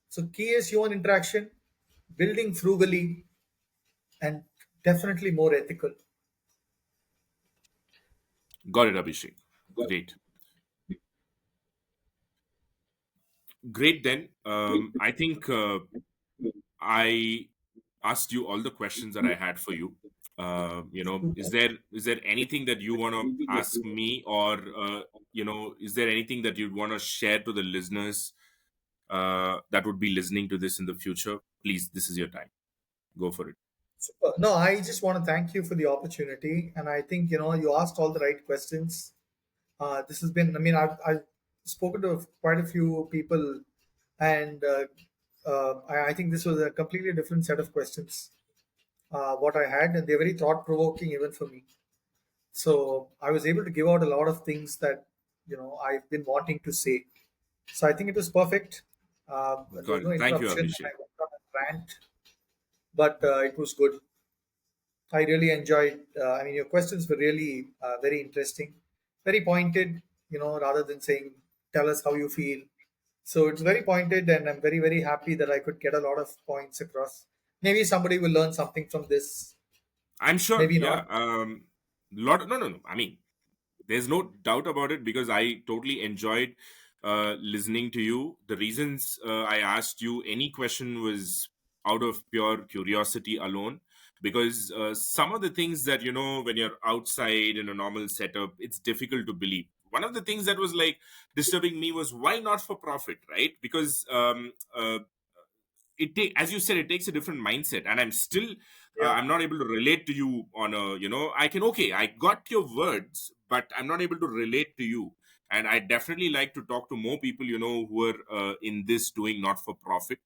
So key is human interaction, building frugally, and definitely more ethical. Got it, Abhishek. Great. Great then. I think I asked you all the questions that I had for you. Is there anything that you want to ask me, or is there anything that you'd want to share to the listeners that would be listening to this in the future? Please, this is your time. Go for it. No, I just want to thank you for the opportunity, and I think you asked all the right questions. This has been, I mean, I've spoken to quite a few people, and I think this was a completely different set of questions what I had, and they're very thought provoking even for me. So I was able to give out a lot of things that I've been wanting to say. So I think it was perfect. There Got was it. no Thank you, interruption, and I Abhishek. went on a rant, but it was good. I really enjoyed. I mean, your questions were really very interesting, very pointed. Rather than saying "tell us how you feel," so it's very pointed, and I'm very very happy that I could get a lot of points across. Maybe somebody will learn something from this. I'm sure. Maybe Yeah. not. Lot. No, no, no. I mean, there's no doubt about it, because I totally enjoyed listening to you. The reasons I asked you any question was out of pure curiosity alone, because some of the things that, when you're outside in a normal setup, it's difficult to believe. One of the things that was like disturbing me was, why not for profit, right? Because as you said, it takes a different mindset, and I'm still Yeah, I'm not able to relate to you on a, I can, okay, I got your words, but I'm not able to relate to you. And I definitely like to talk to more people, who are in this doing not for profit.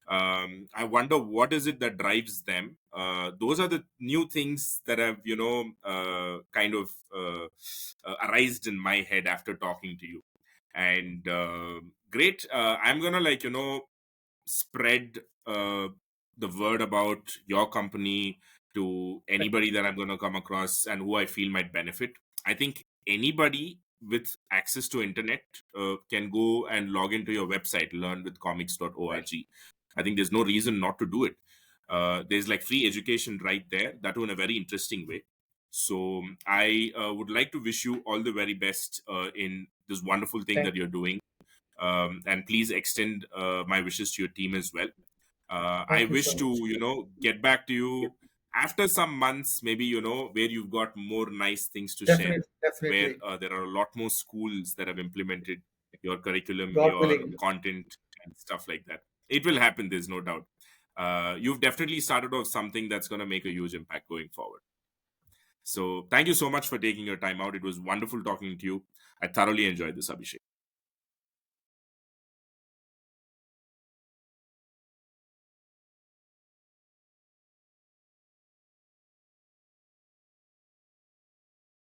I wonder what is it that drives them. Those are the new things that have, kind of arised in my head after talking to you. And great. I'm gonna, like, spread the word about your company to thank anybody that I'm going to come across and who I feel might benefit. I think anybody with access to internet can go and log into your website, learnwithcomics.org. I think there's no reason not to do it. There's like free education right there, that too in a very interesting way. So I would like to wish you all the very best in this wonderful thing thank that you're you, doing. And please extend my wishes to your team as well. I thank you so wish to, much. get back to you after some months, maybe, where you've got more nice things to share, Definitely, where definitely. there are a lot more schools that have implemented your curriculum, God your willing. content, and stuff like that. It will happen, there's no doubt. You've definitely started off something that's going to make a huge impact going forward. So thank you so much for taking your time out. It was wonderful talking to you. I thoroughly enjoyed this, Abhishek.